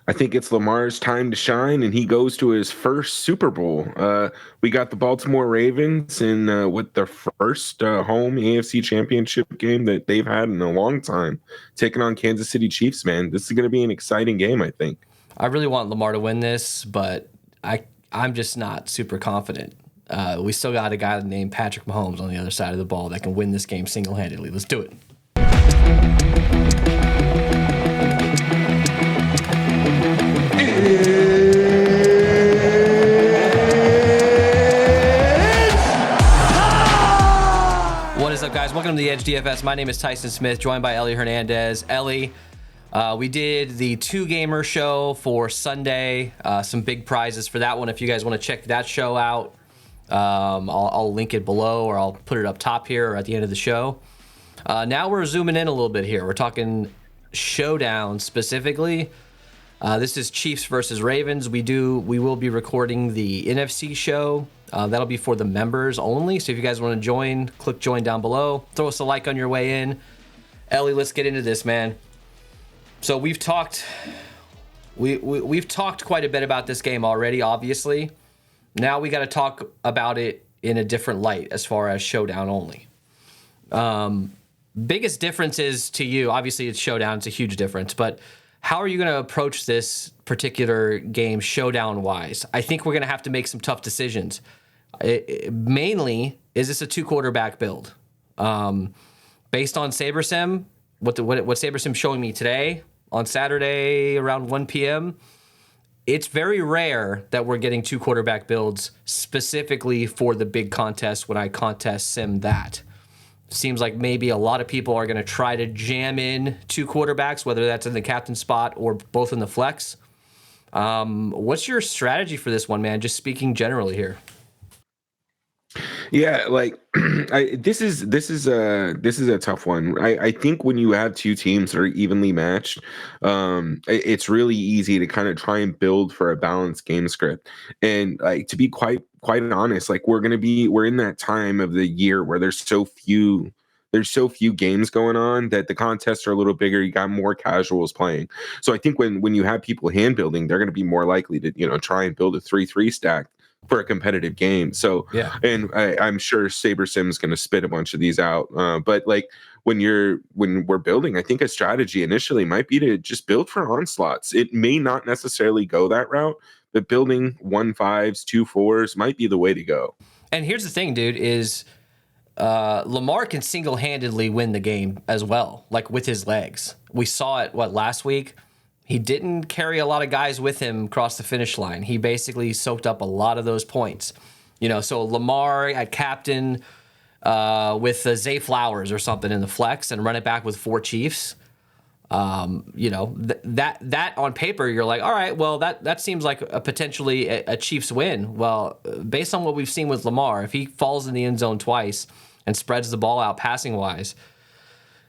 I think it's Lamar's time to shine, and he goes to his first Super Bowl. We got the Baltimore Ravens in with their first home AFC Championship game that they've had in a long time, taking on Kansas City Chiefs. Man, this is going to be an exciting game, I think. I really want Lamar to win this, but I'm just not super confident. We still got a guy named Patrick Mahomes on the other side of the ball that can win this game single-handedly. Let's do it. What is up, guys? Welcome to the Edge DFS. My name is Tyson Smith, joined by Ellie Hernandez. Ellie, we did the two-gamer show for Sunday. Some big prizes for that one. If you guys want to check that show out, I'll link it below, or I'll put it up top here or at the end of the show. Now we're zooming in a little bit here. We're talking Showdown specifically. This is Chiefs versus Ravens. We will be recording the NFC show. That'll be for the members only. So if you guys want to join, click join down below. Throw us a like on your way in. Ellie, let's get into this, man. So we've talked quite a bit about this game already, obviously. Now we got to talk about it in a different light as far as Showdown only. Biggest difference is to you, obviously it's Showdown, it's a huge difference, but how are you going to approach this particular game Showdown-wise? I think we're going to have to make some tough decisions. Mainly, is this a two-quarterback build? Based on SaberSim, what SaberSim's showing me today, on Saturday around 1 p.m., it's very rare that we're getting two quarterback builds specifically for the big contest when I contest sim that. Seems like maybe a lot of people are going to try to jam in two quarterbacks, whether that's in the captain spot or both in the flex. What's your strategy for this one, man? Just speaking generally here. Yeah, like this is a tough one. I think when you have two teams that are evenly matched, it's really easy to kind of try and build for a balanced game script. And like, to be quite honest, like we're in that time of the year where there's so few games going on that the contests are a little bigger. You got more casuals playing. So I think when you have people hand building, they're going to be more likely to try and build a 3-3 stack for a competitive game. So yeah, and I'm sure SaberSim's going to spit a bunch of these out. But like when we're building, I think a strategy initially might be to just build for onslaughts. It may not necessarily go that route, but building 1-5s, 2-4s might be the way to go. And here's the thing, dude, is Lamar can single-handedly win the game as well, like with his legs. We saw it, last week? He didn't carry a lot of guys with him across the finish line. He basically soaked up a lot of those points. So Lamar at captain with Zay Flowers or something in the flex and run it back with 4 Chiefs. That on paper, you're like, all right, well, that seems like potentially a Chiefs win. Well, based on what we've seen with Lamar, if he falls in the end zone twice and spreads the ball out passing-wise,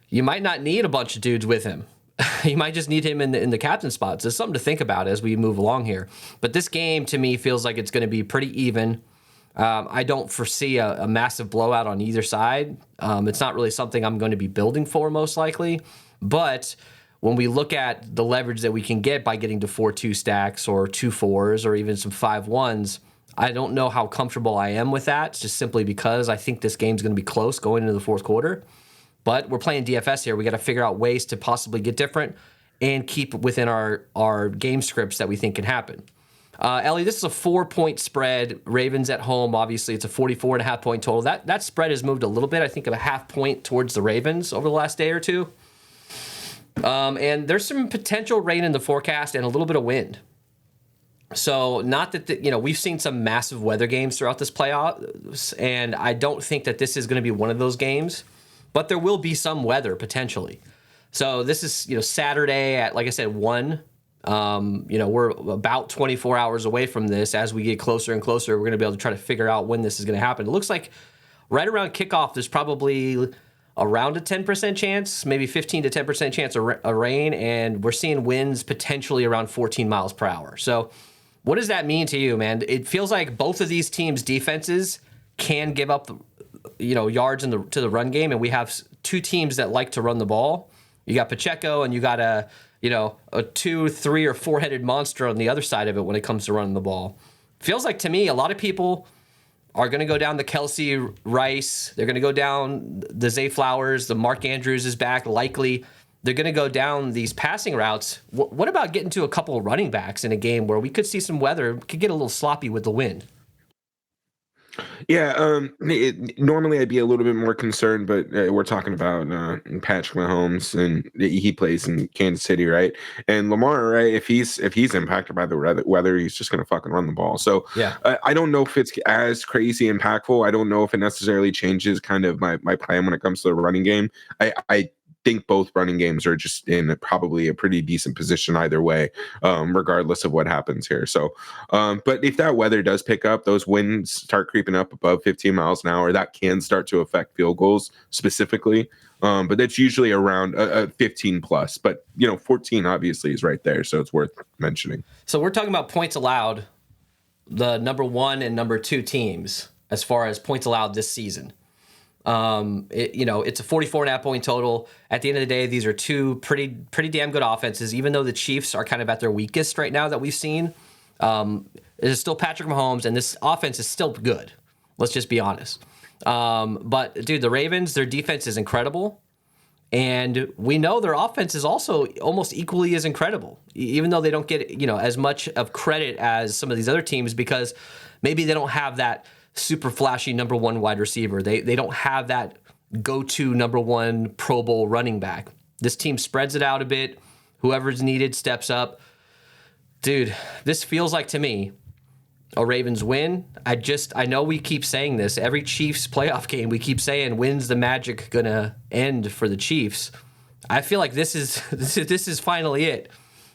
you might not need a bunch of dudes with him. You might just need him in the captain spots. There's something to think about as we move along here. But this game, to me, feels like it's going to be pretty even. I don't foresee a massive blowout on either side. It's not really something I'm going to be building for, most likely. But when we look at the leverage that we can get by getting to 4-2 stacks or 2-4s or even some 5-1s, I don't know how comfortable I am with that, just simply because I think this game's going to be close going into the fourth quarter. But we're playing DFS here. We got to figure out ways to possibly get different and keep within our game scripts that we think can happen. Ellie, this is a 4-point spread. Ravens at home. Obviously, it's a 44.5 point total. That spread has moved a little bit. I think of a half point towards the Ravens over the last day or two. And there's some potential rain in the forecast and a little bit of wind. So not that, we've seen some massive weather games throughout this playoffs, and I don't think that this is going to be one of those games. But there will be some weather potentially. So this is, Saturday at, like I said, 1. We're about 24 hours away from this. As we get closer and closer, we're going to be able to try to figure out when this is going to happen. It looks like right around kickoff, there's probably around a 10% chance, maybe 15 to 10% chance of rain, and we're seeing winds potentially around 14 miles per hour. So what does that mean to you, man? It feels like both of these teams' defenses can give up yards to the run game, and we have two teams that like to run the ball. You got Pacheco and you got a 2, 3, or 4-headed monster on the other side of it when it comes to running the ball. Feels like to me a lot of people are going to go down the Kelsey Rice. They're going to go down the Zay Flowers. The Mark Andrews is back likely. They're going to go down these passing routes. What about getting to a couple of running backs in a game where we could see some weather, could get a little sloppy with the wind? Yeah, normally I'd be a little bit more concerned, but we're talking about Patrick Mahomes, and he plays in Kansas City, right? And Lamar, right? If he's impacted by the weather, he's just gonna fucking run the ball. So Yeah. I don't know if it's as crazy impactful. I don't know if it necessarily changes kind of my plan when it comes to the running game. I think both running games are just in probably a pretty decent position either way, regardless of what happens here. So, but if that weather does pick up, those winds start creeping up above 15 miles an hour, that can start to affect field goals specifically. But that's usually around 15 plus. But 14 obviously is right there, so it's worth mentioning. So we're talking about points allowed, the number 1 and number 2 teams as far as points allowed this season. It's a 44.5 point total. At the end of the day, these are two pretty damn good offenses. Even though the Chiefs are kind of at their weakest right now that we've seen, it is still Patrick Mahomes, and this offense is still good. Let's just be honest. But dude, the Ravens, their defense is incredible, and we know their offense is also almost equally as incredible, even though they don't get as much of credit as some of these other teams because maybe they don't have that super flashy number 1 wide receiver. They don't have that go-to number 1 Pro Bowl running back. This team spreads it out a bit. Whoever's needed steps up. Dude, this feels like to me a Ravens win. I know we keep saying this. Every Chiefs playoff game, we keep saying, when's the magic gonna end for the Chiefs? I feel like this is finally it.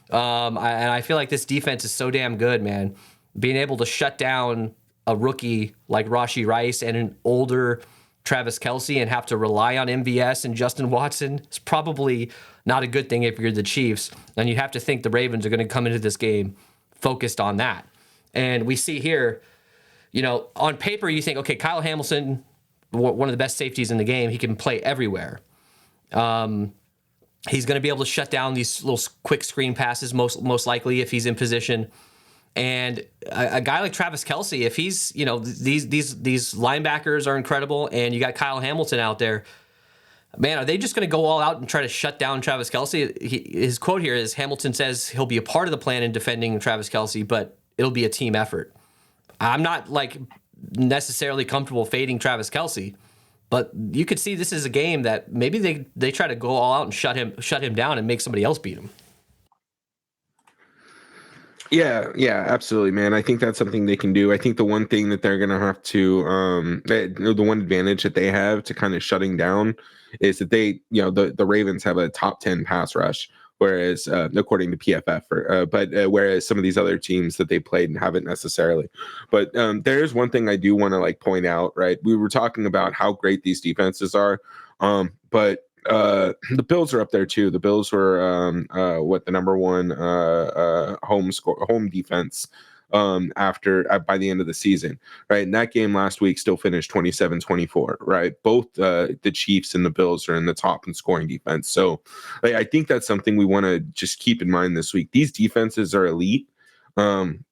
And I feel like this defense is so damn good, man. Being able to shut down a rookie like Rashee Rice and an older Travis Kelce and have to rely on MVS and Justin Watson is probably not a good thing if you're the Chiefs. And you have to think the Ravens are going to come into this game focused on that. And we see here, on paper, you think, okay, Kyle Hamilton, one of the best safeties in the game, he can play everywhere. He's going to be able to shut down these little quick screen passes, most likely, if he's in position. And a guy like Travis Kelce, if he's, these linebackers are incredible, and you got Kyle Hamilton out there, man, are they just going to go all out and try to shut down Travis Kelce? His quote here is, Hamilton says he'll be a part of the plan in defending Travis Kelce, but it'll be a team effort. I'm not necessarily comfortable fading Travis Kelce, but you could see this is a game that maybe they try to go all out and shut him down and make somebody else beat him. Yeah, absolutely, man. I think that's something they can do. I think the one thing that they're going to have to, the one advantage that they have to kind of shutting down is that they, the Ravens have a top 10 pass rush, whereas, according to PFF, whereas some of these other teams that they played haven't necessarily. But there is one thing I do want to point out, right? We were talking about how great these defenses are, but the Bills are up there too. The Bills were the number 1 home defense by the end of the season, right? And that game last week still finished 27-24, right? Both the Chiefs and the Bills are in the top in scoring defense. So I think that's something we want to just keep in mind this week. These defenses are elite.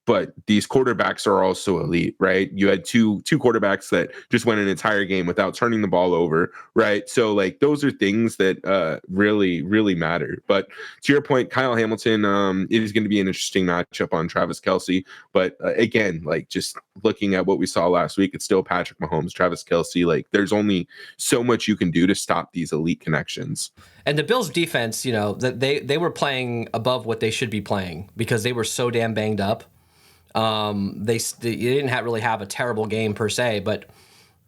But these quarterbacks are also elite, right? You had two quarterbacks that just went an entire game without turning the ball over, right? So those are things that really, really matter. But to your point, Kyle Hamilton, it is going to be an interesting matchup on Travis Kelce. But again, just looking at what we saw last week, it's still Patrick Mahomes, Travis Kelce. There's only so much you can do to stop these elite connections. And the Bills' defense, that they were playing above what they should be playing because they were so damn banged up. They didn't really have a terrible game per se, but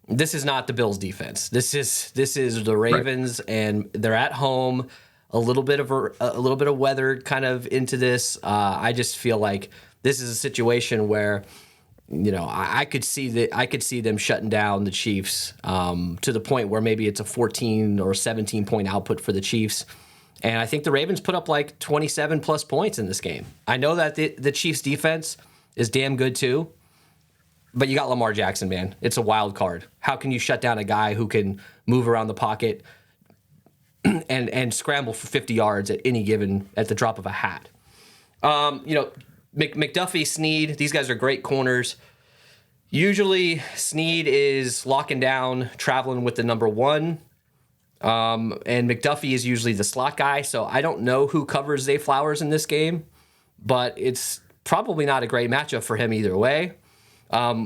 this is not the Bills' defense. This is the Ravens, right. And they're at home. A little bit of weather kind of into this. I just feel like this is a situation where, I could see them shutting down the Chiefs to the point where maybe it's a 14 or 17 point output for the Chiefs. And I think the Ravens put up 27 plus points in this game. I know that the Chiefs defense is damn good too, but you got Lamar Jackson, man. It's a wild card. How can you shut down a guy who can move around the pocket, and scramble for 50 yards at the drop of a hat. McDuffie, Snead, these guys are great corners. Usually Snead is locking down, traveling with the number 1. And McDuffie is usually the slot guy. So I don't know who covers Zay Flowers in this game, but it's probably not a great matchup for him either way.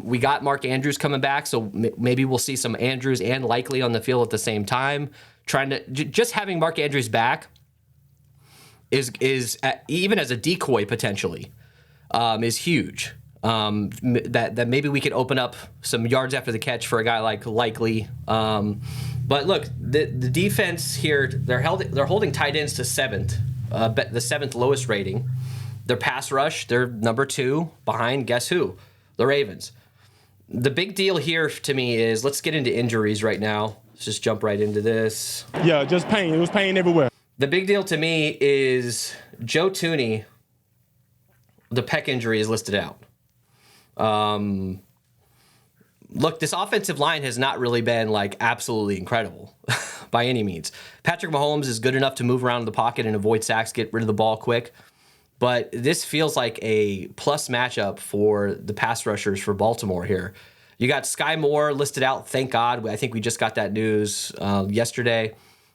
We got Mark Andrews coming back, so maybe we'll see some Andrews and Likely on the field at the same time. Just having Mark Andrews back is even as a decoy potentially is huge. That maybe we could open up some yards after the catch for a guy like Likely. But look, the defense here, they're holding tight ends to 7th, the 7th lowest rating. Their pass rush, they're number 2 behind, guess who? The Ravens. The big deal here to me is, let's get into injuries right now. Let's just jump right into this. Yeah, just pain. It was pain everywhere. The big deal to me is Joe Thuney, the pec injury is listed out. Look, this offensive line has not really been like absolutely incredible by any means. Patrick Mahomes is good enough to move around in the pocket and avoid sacks, get rid of the ball quick. But this feels like a plus matchup for the pass rushers for Baltimore here. You got Sky Moore listed out, thank God. I think we just got that news yesterday.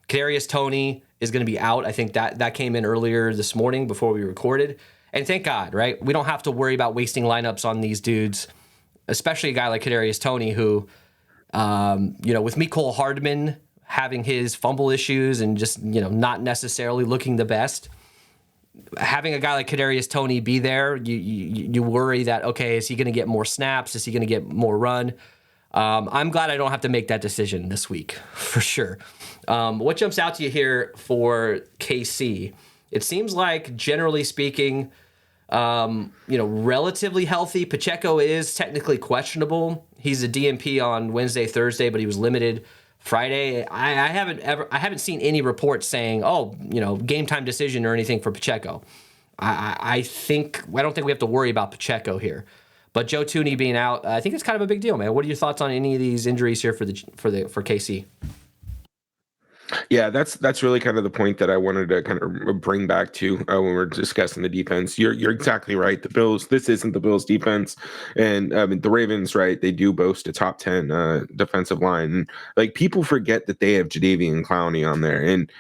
Kadarius Toney is going to be out. I think that came in earlier this morning before we recorded. And thank God, right? We don't have to worry about wasting lineups on these dudes, especially a guy like Kadarius Toney who, with Mecole Hardman having his fumble issues and just, not necessarily looking the best, having a guy like Kadarius Toney be there, you worry that, okay, is he going to get more snaps? Is he going to get more run? I'm glad I don't have to make that decision this week, for sure. What jumps out to you here for KC? It seems like, generally speaking, relatively healthy. Pacheco is technically questionable. He's a DNP on Wednesday, Thursday, but he was limited Friday. I haven't seen any reports saying, game time decision or anything for Pacheco. I don't think we have to worry about Pacheco here. But Joe Thuney being out, I think it's kind of a big deal, man. What are your thoughts on any of these injuries here for KC? Yeah, that's really kind of the point that I wanted to kind of bring back to when we're discussing the defense. You're exactly right. The Bills, this isn't the Bills defense, and the Ravens, right? They do boast a top 10 defensive line. And, like, people forget that they have Jadeveon Clowney on there. And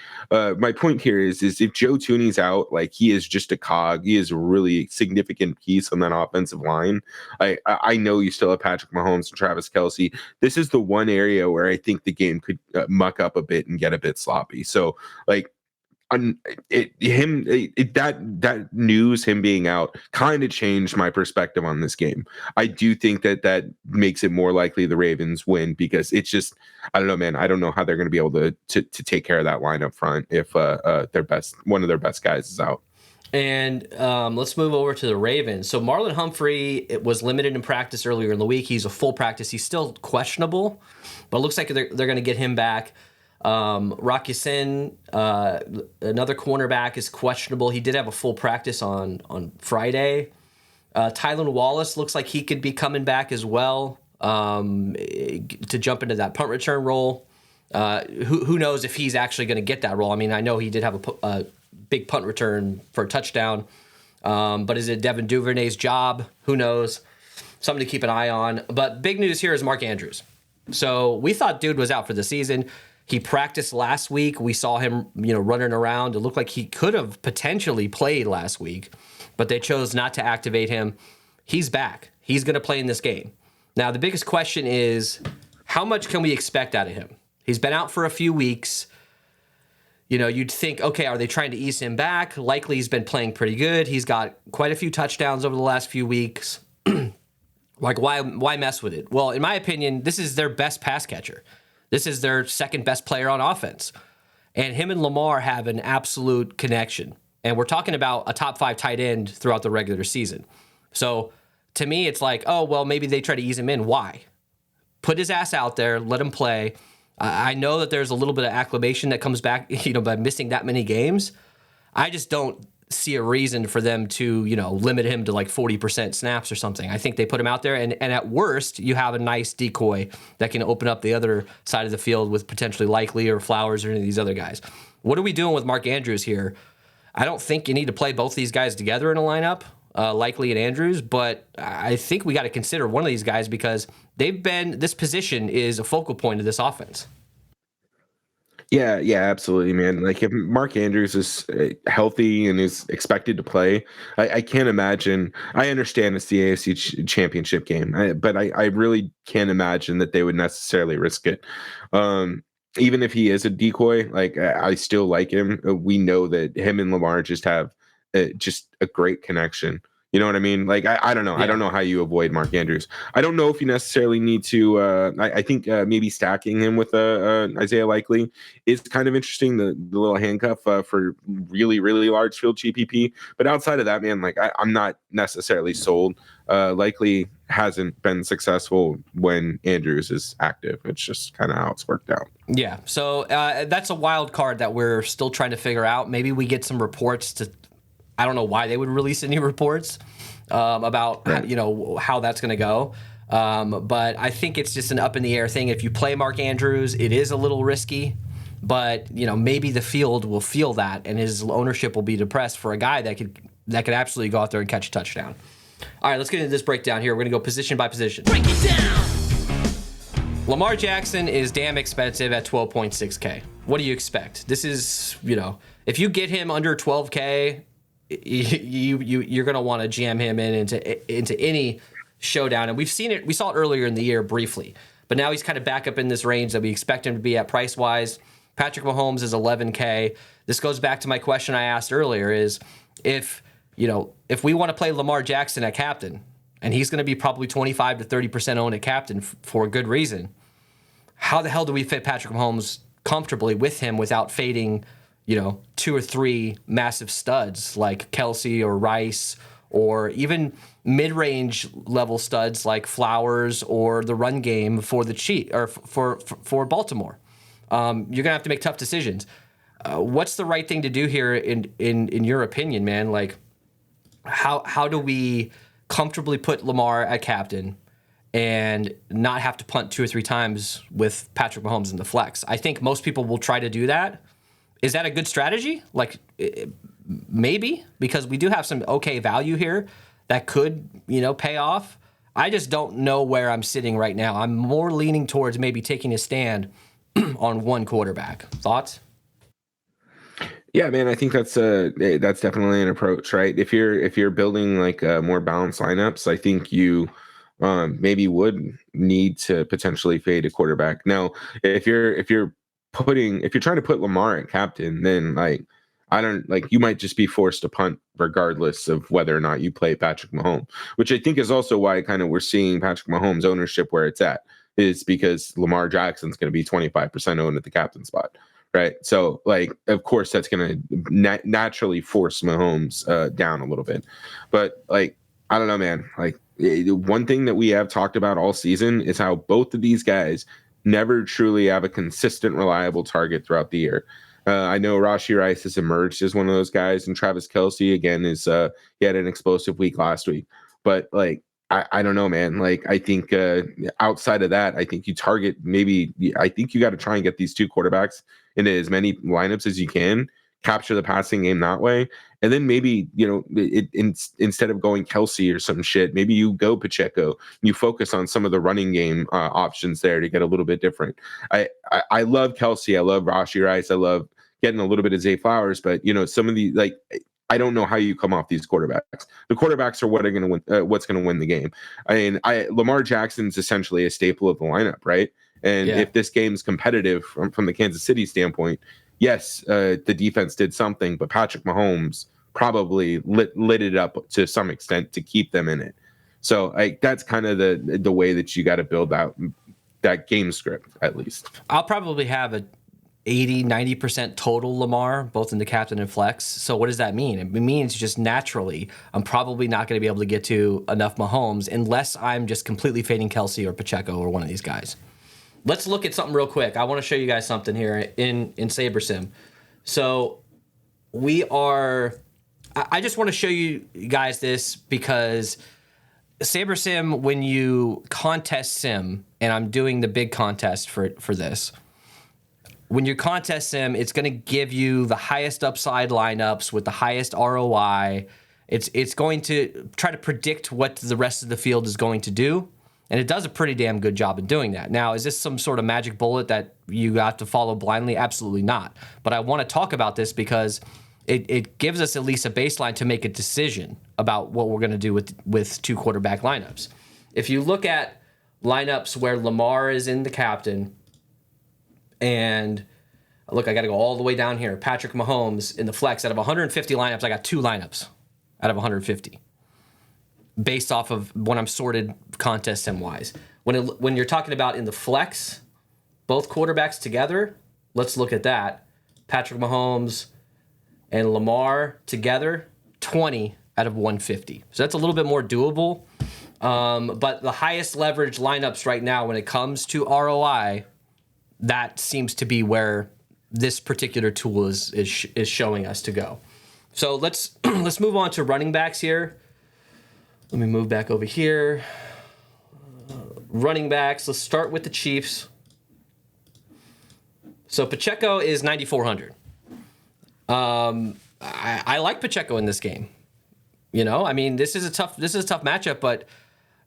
my point here is if Joe Thuney's out, like, he is just a cog. He is a really significant piece on that offensive line. I know you still have Patrick Mahomes and Travis Kelce. This is the one area where I think the game could muck up a bit and get a bit sloppy. So, like, that news, him being out, kind of changed my perspective on this game. I do think that makes it more likely the Ravens win, because it's just, I don't know, man. I don't know how they're going to be able to take care of that line up front if one of their best guys is out. And let's move over to the Ravens. So Marlon Humphrey was limited in practice earlier in the week. He's a full practice. He's still questionable, but it looks like they're going to get him back. Rock Ya-Sin, another cornerback, is questionable. He did have a full practice on Friday. Tylan Wallace looks like he could be coming back as well to jump into that punt return role. Who knows if he's actually going to get that role? I mean, I know he did have a big punt return for a touchdown, but is it Devin Duvernay's job? Who knows? Something to keep an eye on. But big news here is Mark Andrews. So we thought dude was out for the season. He practiced last week. We saw him, running around. It looked like he could have potentially played last week, but they chose not to activate him. He's back. He's going to play in this game. Now, the biggest question is, how much can we expect out of him? He's been out for a few weeks. You'd think, okay, are they trying to ease him back? Likely he's been playing pretty good. He's got quite a few touchdowns over the last few weeks. Like, why mess with it? Well, in my opinion, this is their best pass catcher. This is their second best player on offense. And him and Lamar have an absolute connection. And we're talking about a top 5 tight end throughout the regular season. So to me, it's like, oh, well, maybe they try to ease him in. Why? Put his ass out there, let him play. I know that there's a little bit of acclimation that comes back, by missing that many games. I just don't see a reason for them to, limit him to like 40% snaps or something. I think they put him out there, and at worst, you have a nice decoy that can open up the other side of the field with potentially Likely or Flowers or any of these other guys. What are we doing with Mark Andrews here? I don't think you need to play both these guys together in a lineup, Likely and Andrews, but I think we got to consider one of these guys because this position is a focal point of this offense. Yeah, absolutely, man. Like if Mark Andrews is healthy and is expected to play, I can't imagine. I understand it's the AFC Championship game, but I really can't imagine that they would necessarily risk it. Even if he is a decoy, like I still like him. We know that him and Lamar just have just a great connection. You know what I mean? Like I don't know. Yeah. I don't know how you avoid Mark Andrews. I don't know if you necessarily need to. I think maybe stacking him with Isaiah Likely is kind of interesting. The little handcuff for really large field GPP. But outside of that, man, like I'm not necessarily sold. Likely hasn't been successful when Andrews is active. It's just kind of how it's worked out. Yeah. So that's a wild card that we're still trying to figure out. Maybe we get some reports to. I don't know why they would release any reports about how that's going to go. But I think it's just an up in the air thing. If you play Mark Andrews, it is a little risky, but maybe the field will feel that and his ownership will be depressed for a guy that could absolutely go out there and catch a touchdown. All right, let's get into this breakdown here. We're going to go position by position. Break it down. Lamar Jackson is damn expensive at 12.6K. What do you expect? This is, if you get him under 12K, you're going to want to jam him into any showdown. And we've seen it. We saw it earlier in the year briefly, but now he's kind of back up in this range that we expect him to be at price wise. Patrick Mahomes is 11K. This goes back to my question I asked earlier is if we want to play Lamar Jackson at captain and he's going to be probably 25 to 30% owned at captain for a good reason, how the hell do we fit Patrick Mahomes comfortably with him without fading two or three massive studs like Kelsey or Rice, or even mid-range level studs like Flowers or the run game for the for Baltimore? You're gonna have to make tough decisions. What's the right thing to do here in your opinion, man? Like, how do we comfortably put Lamar at captain and not have to punt two or three times with Patrick Mahomes in the flex? I think most people will try to do that. Is that a good strategy? Like, maybe, because we do have some okay value here that could, pay off. I just don't know where I'm sitting right now. I'm more leaning towards maybe taking a stand on one quarterback. Thoughts? Yeah, man, I think that's definitely an approach, right? If you're building like more balanced lineups, I think you maybe would need to potentially fade a quarterback. Now, if you're trying to put Lamar at captain, then you might just be forced to punt regardless of whether or not you play Patrick Mahomes, which I think is also why kind of we're seeing Patrick Mahomes ownership where it's at, is because Lamar Jackson's going to be 25% owned at the captain spot, right? So of course that's going to naturally force Mahomes down a little bit, but I don't know, man. One thing that we have talked about all season is how both of these guys never truly have a consistent, reliable target throughout the year. I know Rashee Rice has emerged as one of those guys, and Travis Kelce again he had an explosive week last week. But I don't know, man. I think outside of that, I think you target I think you got to try and get these two quarterbacks into as many lineups as you can, capture the passing game that way. And then maybe, instead of going Kelsey or some shit, maybe you go Pacheco and you focus on some of the running game options there to get a little bit different. I love Kelsey. I love Rashee Rice. I love getting a little bit of Zay Flowers, but some of the I don't know how you come off these quarterbacks. The quarterbacks are what are going to win. What's going to win the game? I mean, Lamar Jackson's essentially a staple of the lineup, right? And if this game's competitive from the Kansas City standpoint, yes, the defense did something, but Patrick Mahomes probably lit it up to some extent to keep them in it. So that's kind of the way that you got to build out that game script, at least. I'll probably have a 80-90% total Lamar, both in the captain and flex. So what does that mean? It means just naturally I'm probably not going to be able to get to enough Mahomes unless I'm just completely fading Kelsey or Pacheco or one of these guys. Let's look at something real quick. I want to show you guys something here in SaberSim. So I just want to show you guys this because SaberSim, when you contest sim, and I'm doing the big contest for this, when you contest sim, it's going to give you the highest upside lineups with the highest ROI. It's going to try to predict what the rest of the field is going to do, and it does a pretty damn good job in doing that. Now, is this some sort of magic bullet that you have to follow blindly? Absolutely not. But I want to talk about this because it gives us at least a baseline to make a decision about what we're going to do with 2 quarterback lineups. If you look at lineups where Lamar is in the captain, and look, I got to go all the way down here. Patrick Mahomes in the flex. Out of 150 lineups, I got 2 lineups out of 150 based off of when I'm sorted contest sim wise. When you're talking about in the flex, both quarterbacks together, let's look at that. Patrick Mahomes and Lamar together, 20 out of 150. So that's a little bit more doable. But the highest leverage lineups right now when it comes to ROI, that seems to be where this particular tool is showing us to go. So let's move on to running backs here. Let me move back over here. Running backs. Let's start with the Chiefs. So Pacheco is 9,400. I like Pacheco in this game. You know, I mean, this is a tough matchup, but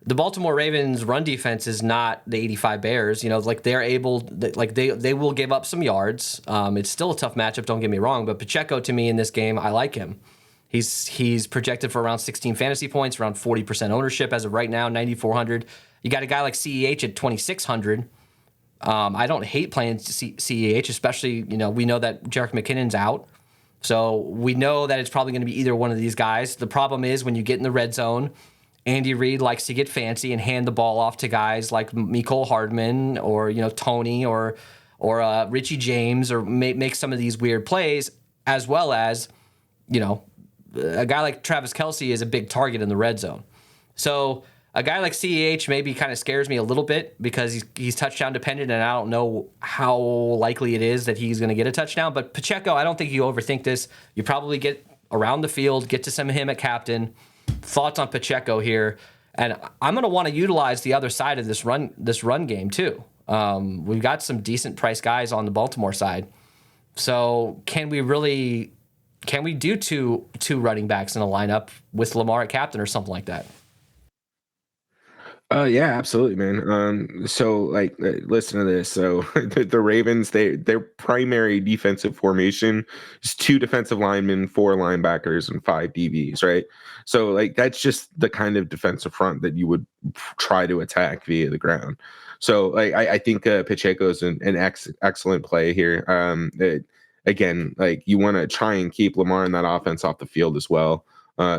the Baltimore Ravens run defense is not the 85 Bears. You know, like they're able, like they will give up some yards. It's still a tough matchup, don't get me wrong, but Pacheco to me in this game, I like him. He's projected for around 16 fantasy points, around 40% ownership as of right now, 9,400. You got a guy like CEH at 2,600. I don't hate playing CEH, especially, you know, we know that Jerick McKinnon's out. So we know that it's probably going to be either one of these guys. The problem is when you get in the red zone, Andy Reid likes to get fancy and hand the ball off to guys like Mecole Hardman or, you know, Tony or Richie James, or make some of these weird plays, as well as, you know, a guy like Travis Kelce is a big target in the red zone. So a guy like CEH maybe kind of scares me a little bit because he's touchdown dependent, and I don't know how likely it is that he's going to get a touchdown. But Pacheco, I don't think you overthink this. You probably get around the field, get to some of him at captain. Thoughts on Pacheco here, and I'm going to want to utilize the other side of this run game too. We've got some decent price guys on the Baltimore side, so can we do two running backs in a lineup with Lamar at captain or something like that? Yeah, absolutely, man. So like, listen to this. So the Ravens, their primary defensive formation is 2 defensive linemen, 4 linebackers, and 5 DBs, right? So like, that's just the kind of defensive front that you would try to attack via the ground. So like, I think Pacheco is an excellent play here. Again, like you want to try and keep Lamar in that offense off the field as well.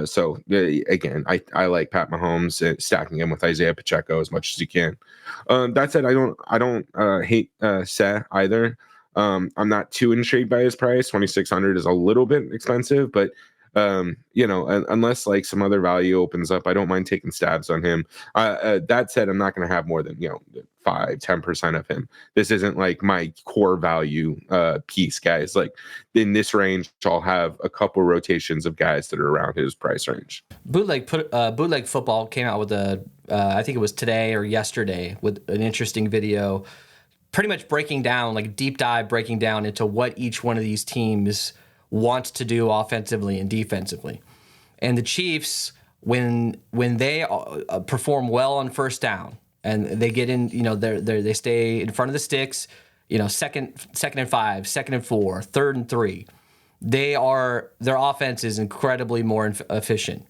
So again, I like Pat Mahomes stacking him with Isaiah Pacheco as much as you can. That said, I don't hate Seth either. I'm not too intrigued by his price. 2,600 is a little bit expensive, but you know, unless like some other value opens up, I don't mind taking stabs on him. That said, I'm not going to have more than, you know, 5-10% of him. This isn't like my core value piece, guys. Like in this range, I'll have a couple rotations of guys that are around his price range. Bootleg Football came out with I think it was today or yesterday, with an interesting video, pretty much breaking down, like deep dive breaking down into what each one of these teams wants to do offensively and defensively. And the Chiefs, when they perform well on first down and they get in, you know, they stay in front of the sticks, you know, second and 5, 2nd and 4, 3rd and 3, their offense is incredibly more efficient.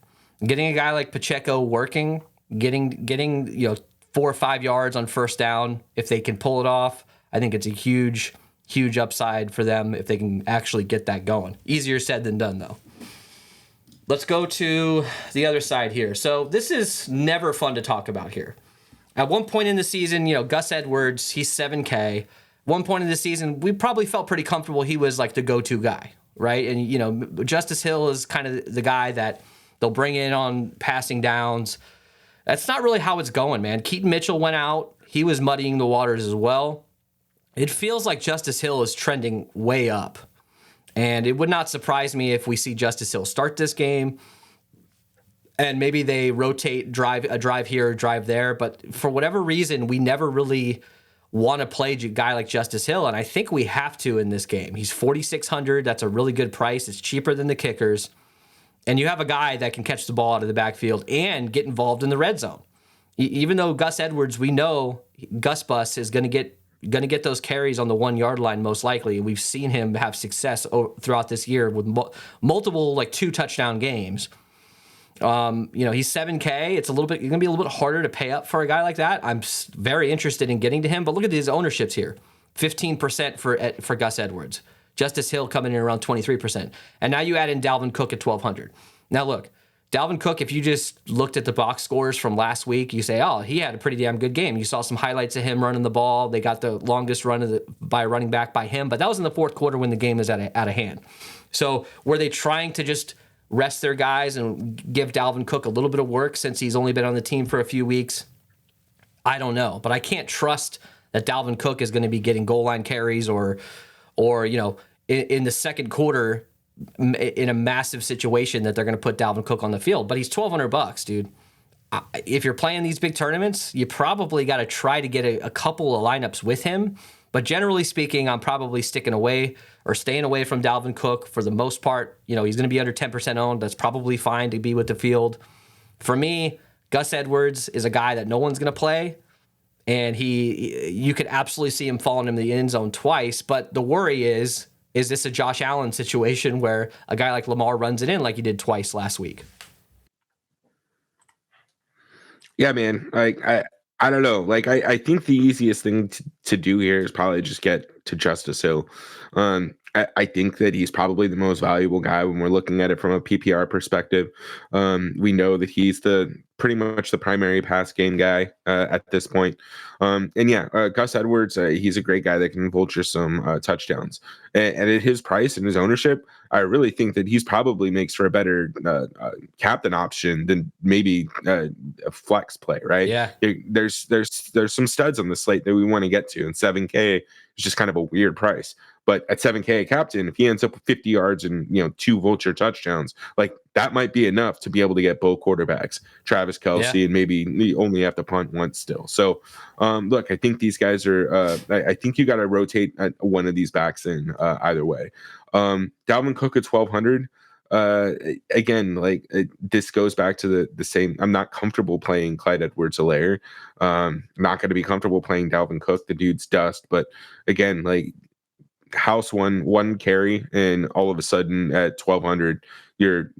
Getting a guy like Pacheco working, getting you know, 4 or 5 yards on first down, if they can pull it off, I think it's a huge upside for them if they can actually get that going. Easier said than done, though. Let's go to the other side here. So this is never fun to talk about here. At one point in the season, you know, Gus Edwards, he's 7K. One point in the season, we probably felt pretty comfortable he was like the go-to guy, right? And, you know, Justice Hill is kind of the guy that they'll bring in on passing downs. That's not really how it's going, man. Keaton Mitchell went out. He was muddying the waters as well. It feels like Justice Hill is trending way up. And it would not surprise me if we see Justice Hill start this game and maybe they rotate a drive here, a drive there. But for whatever reason, we never really want to play a guy like Justice Hill, and I think we have to in this game. He's 4,600. That's a really good price. It's cheaper than the kickers. And you have a guy that can catch the ball out of the backfield and get involved in the red zone. Even though Gus Edwards, we know Gus Bus is going to get those carries on the 1 yard line most likely. We've seen him have success throughout this year with multiple 2 touchdown games. He's $7K. It's going to be a little bit harder to pay up for a guy like that. I'm very interested in getting to him, but look at these ownerships here: 15% for Gus Edwards. Justice Hill coming in around 23%. And now you add in Dalvin Cook at 1,200. Now look, Dalvin Cook, if you just looked at the box scores from last week, you say, oh, he had a pretty damn good game. You saw some highlights of him running the ball. They got the longest run by a running back by him, but that was in the fourth quarter when the game was out of hand. So were they trying to just rest their guys and give Dalvin Cook a little bit of work since he's only been on the team for a few weeks? I don't know, but I can't trust that Dalvin Cook is going to be getting goal line carries or in the second quarter in a massive situation that they're going to put Dalvin Cook on the field. But he's $1,200, dude. If you're playing these big tournaments, you probably got to try to get a couple of lineups with him. But generally speaking, I'm probably staying away from Dalvin Cook for the most part. He's going to be under 10% owned. That's probably fine to be with the field. For me, Gus Edwards is a guy that no one's going to play. And you could absolutely see him falling in the end zone twice. But the worry is this a Josh Allen situation where a guy like Lamar runs it in like he did twice last week? Yeah, man. I don't know. I think the easiest thing to do here is probably just get to Justice Hill. I think that he's probably the most valuable guy when we're looking at it from a PPR perspective. We know that he's pretty much the primary pass game guy at this point. Gus Edwards, he's a great guy that can vulture some touchdowns. And at his price and his ownership, I really think that he's probably makes for a better captain option than maybe a flex play, right? Yeah. There's some studs on the slate that we want to get to, and 7K is just kind of a weird price. But at 7K captain, if he ends up with 50 yards and 2 vulture touchdowns, that might be enough to be able to get both quarterbacks, Travis Kelce, and maybe you only have to punt once still. So, look, I think these guys are. I think you got to rotate one of these backs in either way. Dalvin Cook at 1,200. Again, this goes back to the same. I'm not comfortable playing Clyde Edwards-Helaire. Not going to be comfortable playing Dalvin Cook. The dude's dust. But again, house one carry, and all of a sudden at 1,200, you're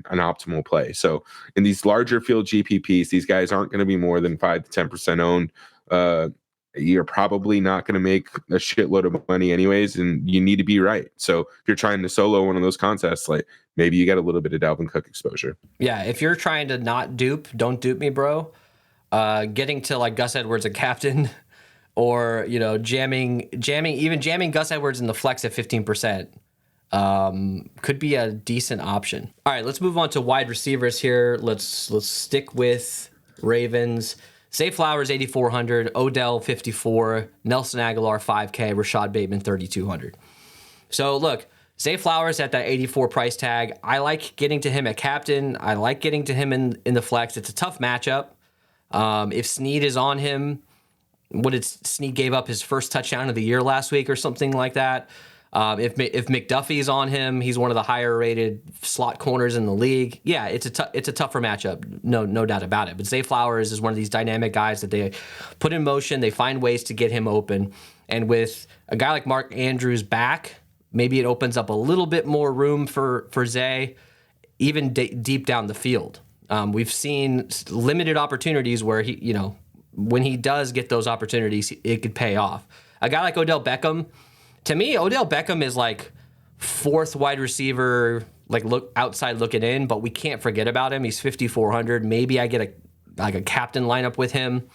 an optimal play. So in these larger field GPPs, these guys aren't going to be more than 5 to 10% owned. You're probably not going to make a shitload of money anyways, and you need to be right. So if you're trying to solo one of those contests, maybe you get a little bit of Dalvin Cook exposure. Yeah, if you're trying to not don't dupe me, bro. Getting to Gus Edwards a captain, or jamming Gus Edwards in the flex at 15%, could be a decent option. All right, let's move on to wide receivers here. Let's stick with Ravens. Zay Flowers, 8,400. Odell, 54. Nelson Aguilar, 5K. Rashad Bateman, 3,200. So look, Zay Flowers at that 84 price tag. I like getting to him at captain. I like getting to him in the flex. It's a tough matchup. If Snead is on him, Snead gave up his first touchdown of the year last week or something like that. If McDuffie's on him, he's one of the higher rated slot corners in the league. Yeah, it's a tougher matchup, no doubt about it. But Zay Flowers is one of these dynamic guys that they put in motion. They find ways to get him open, and with a guy like Mark Andrews back, maybe it opens up a little bit more room for Zay, even deep down the field. We've seen limited opportunities where when he does get those opportunities, it could pay off. A guy like Odell Beckham. To me, Odell Beckham is fourth wide receiver, outside looking in, but we can't forget about him. He's 5,400. Maybe I get a captain lineup with him,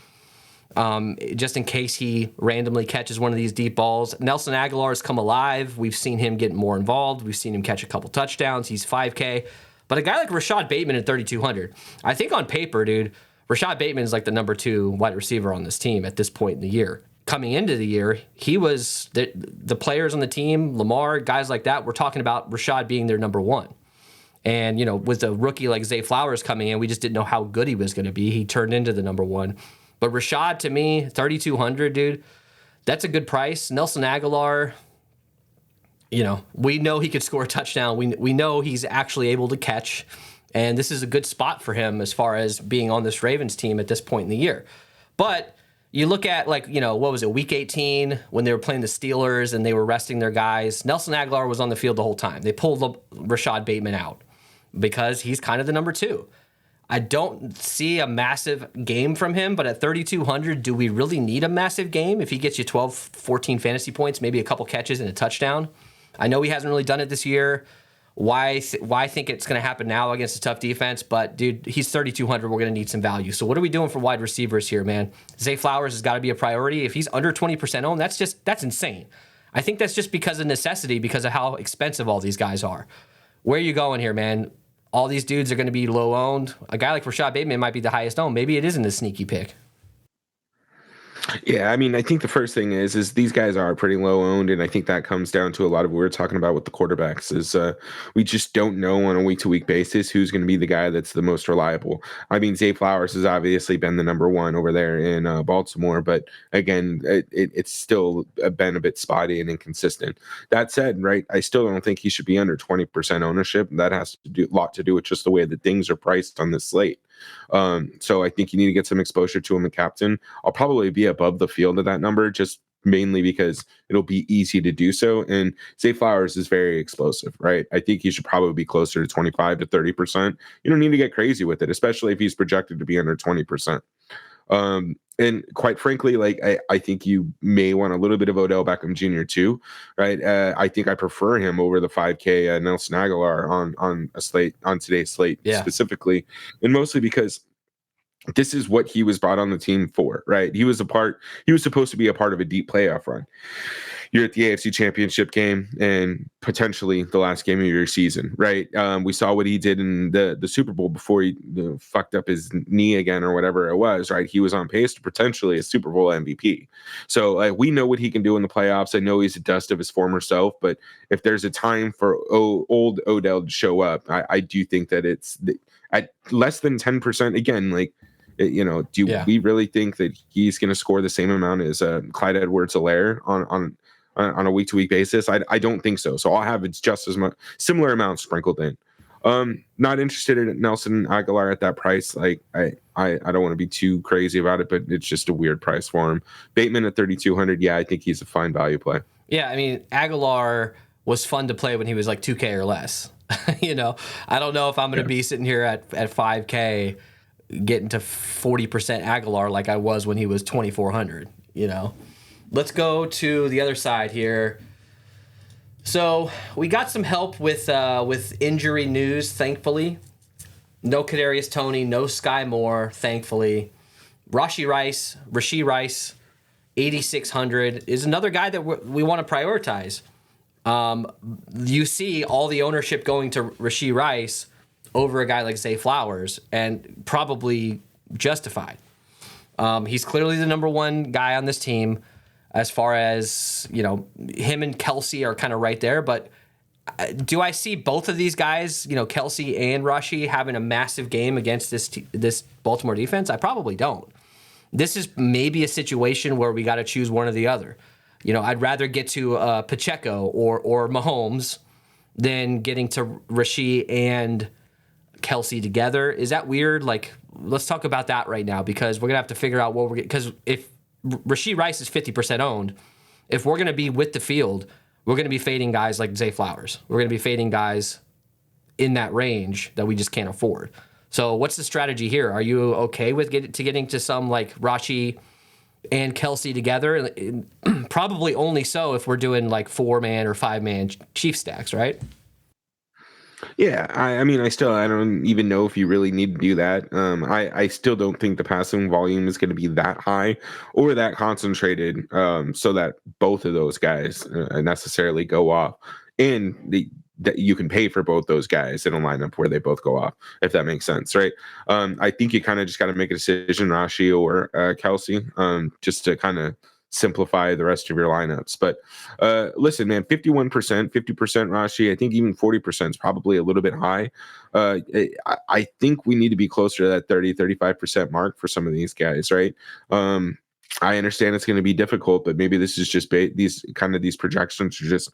just in case he randomly catches one of these deep balls. Nelson Aguilar has come alive. We've seen him get more involved. We've seen him catch a couple touchdowns. He's 5K. But a guy like Rashad Bateman at 3,200, I think on paper, dude, Rashad Bateman is the number 2 wide receiver on this team at this point in the year. Coming into the year, he was the players on the team, Lamar, guys like that, we're talking about Rashad being their number 1. And, with a rookie like Zay Flowers coming in, we just didn't know how good he was going to be. He turned into the number 1. But Rashad, to me, 3,200, dude, That's a good price. Nelson Aguilar, we know he could score a touchdown. We know he's actually able to catch, and this is a good spot for him as far as being on this Ravens team at this point in the year. But you look at, what was it, week 18 when they were playing the Steelers and they were resting their guys. Nelson Aguilar was on the field the whole time. They pulled Rashad Bateman out because he's kind of the number 2. I don't see a massive game from him, but at 3,200, do we really need a massive game if he gets you 12, 14 fantasy points, maybe a couple catches and a touchdown? I know he hasn't really done it this year. Why think it's going to happen now against a tough defense? But, dude, he's 3,200. We're going to need some value. So what are we doing for wide receivers here, man? Zay Flowers has got to be a priority. If he's under 20% owned, that's insane. I think that's just because of necessity, because of how expensive all these guys are. Where are you going here, man? All these dudes are going to be low owned. A guy like Rashad Bateman might be the highest owned. Maybe it isn't a sneaky pick. Yeah, I mean, I think the first thing is these guys are pretty low owned, and I think that comes down to a lot of what we were talking about with the quarterbacks. Is we just don't know on a week to week basis who's going to be the guy that's the most reliable. I mean, Zay Flowers has obviously been the number 1 over there in Baltimore, but again, it's still been a bit spotty and inconsistent. That said, right, I still don't think he should be under 20% ownership. That has to do a lot to do with just the way that things are priced on this slate. So I think you need to get some exposure to him in captain. I'll probably be above the field at that number, just mainly because it'll be easy to do so. And Zay Flowers is very explosive, right? I think he should probably be closer to 25 to 30%. You don't need to get crazy with it, especially if he's projected to be under 20%. And quite frankly, I think you may want a little bit of Odell Beckham Jr. too, right? I think I prefer him over the 5K Nelson Aguilar on today's slate specifically, and mostly because this is what he was brought on the team for, right? He was supposed to be a part of a deep playoff run. You're at the AFC Championship game and potentially the last game of your season, right? We saw what he did in the Super Bowl before he fucked up his knee again or whatever it was, right? He was on pace to potentially a Super Bowl MVP. So we know what he can do in the playoffs. I know he's a dust of his former self, but if there's a time for old Odell to show up, I do think that it's at less than 10%. Again, we really think that he's going to score the same amount as Clyde Edwards-Helaire on a week-to-week basis? I don't think so. So I'll have just as much similar amounts sprinkled in. Not interested in Nelson Aguilar at that price. I don't want to be too crazy about it, but it's just a weird price for him. Bateman at 3,200. Yeah, I think he's a fine value play. Yeah, I mean, Aguilar was fun to play when he was like 2K or less. I don't know if I'm going to be sitting here at 5K getting to 40% Aguilar like I was when he was 2,400. Let's go to the other side here. So we got some help with injury news, thankfully. No Kadarius Toney, no Sky Moore, thankfully. Rashee Rice, 8,600 is another guy that we want to prioritize. You see all the ownership going to Rashee Rice over a guy like Zay Flowers, and probably justified. He's clearly the number 1 guy on this team. As far as, him and Kelsey are kind of right there. But do I see both of these guys, Kelsey and Rashee, having a massive game against this Baltimore defense? I probably don't. This is maybe a situation where we got to choose one or the other. I'd rather get to Pacheco or Mahomes than getting to Rashee and Kelsey together. Is that weird? Let's talk about that right now, because we're going to have to figure out what we're getting. Because if Rashee Rice is 50% owned, if we're going to be with the field, we're going to be fading guys like Zay Flowers. We're going to be fading guys in that range that we just can't afford. So what's the strategy here? Are you okay with getting to some like Rashee and Kelsey together? Probably only so if we're doing like 4-man or 5-man Chief stacks, right? Yeah, I mean, I don't even know if you really need to do that. I still don't think the passing volume is going to be that high or that concentrated, so that both of those guys necessarily go off, and that you can pay for both those guys in a lineup where they both go off, if that makes sense, right? I think you kind of just got to make a decision, Rashee or Kelsey, just to kind of simplify the rest of your lineups. But listen, man, 51%, 50% Rashee, I think even 40% is probably a little bit high. I think we need to be closer to that 30-35% mark for some of these guys, right? I understand it's going to be difficult, but maybe this is just these projections are just.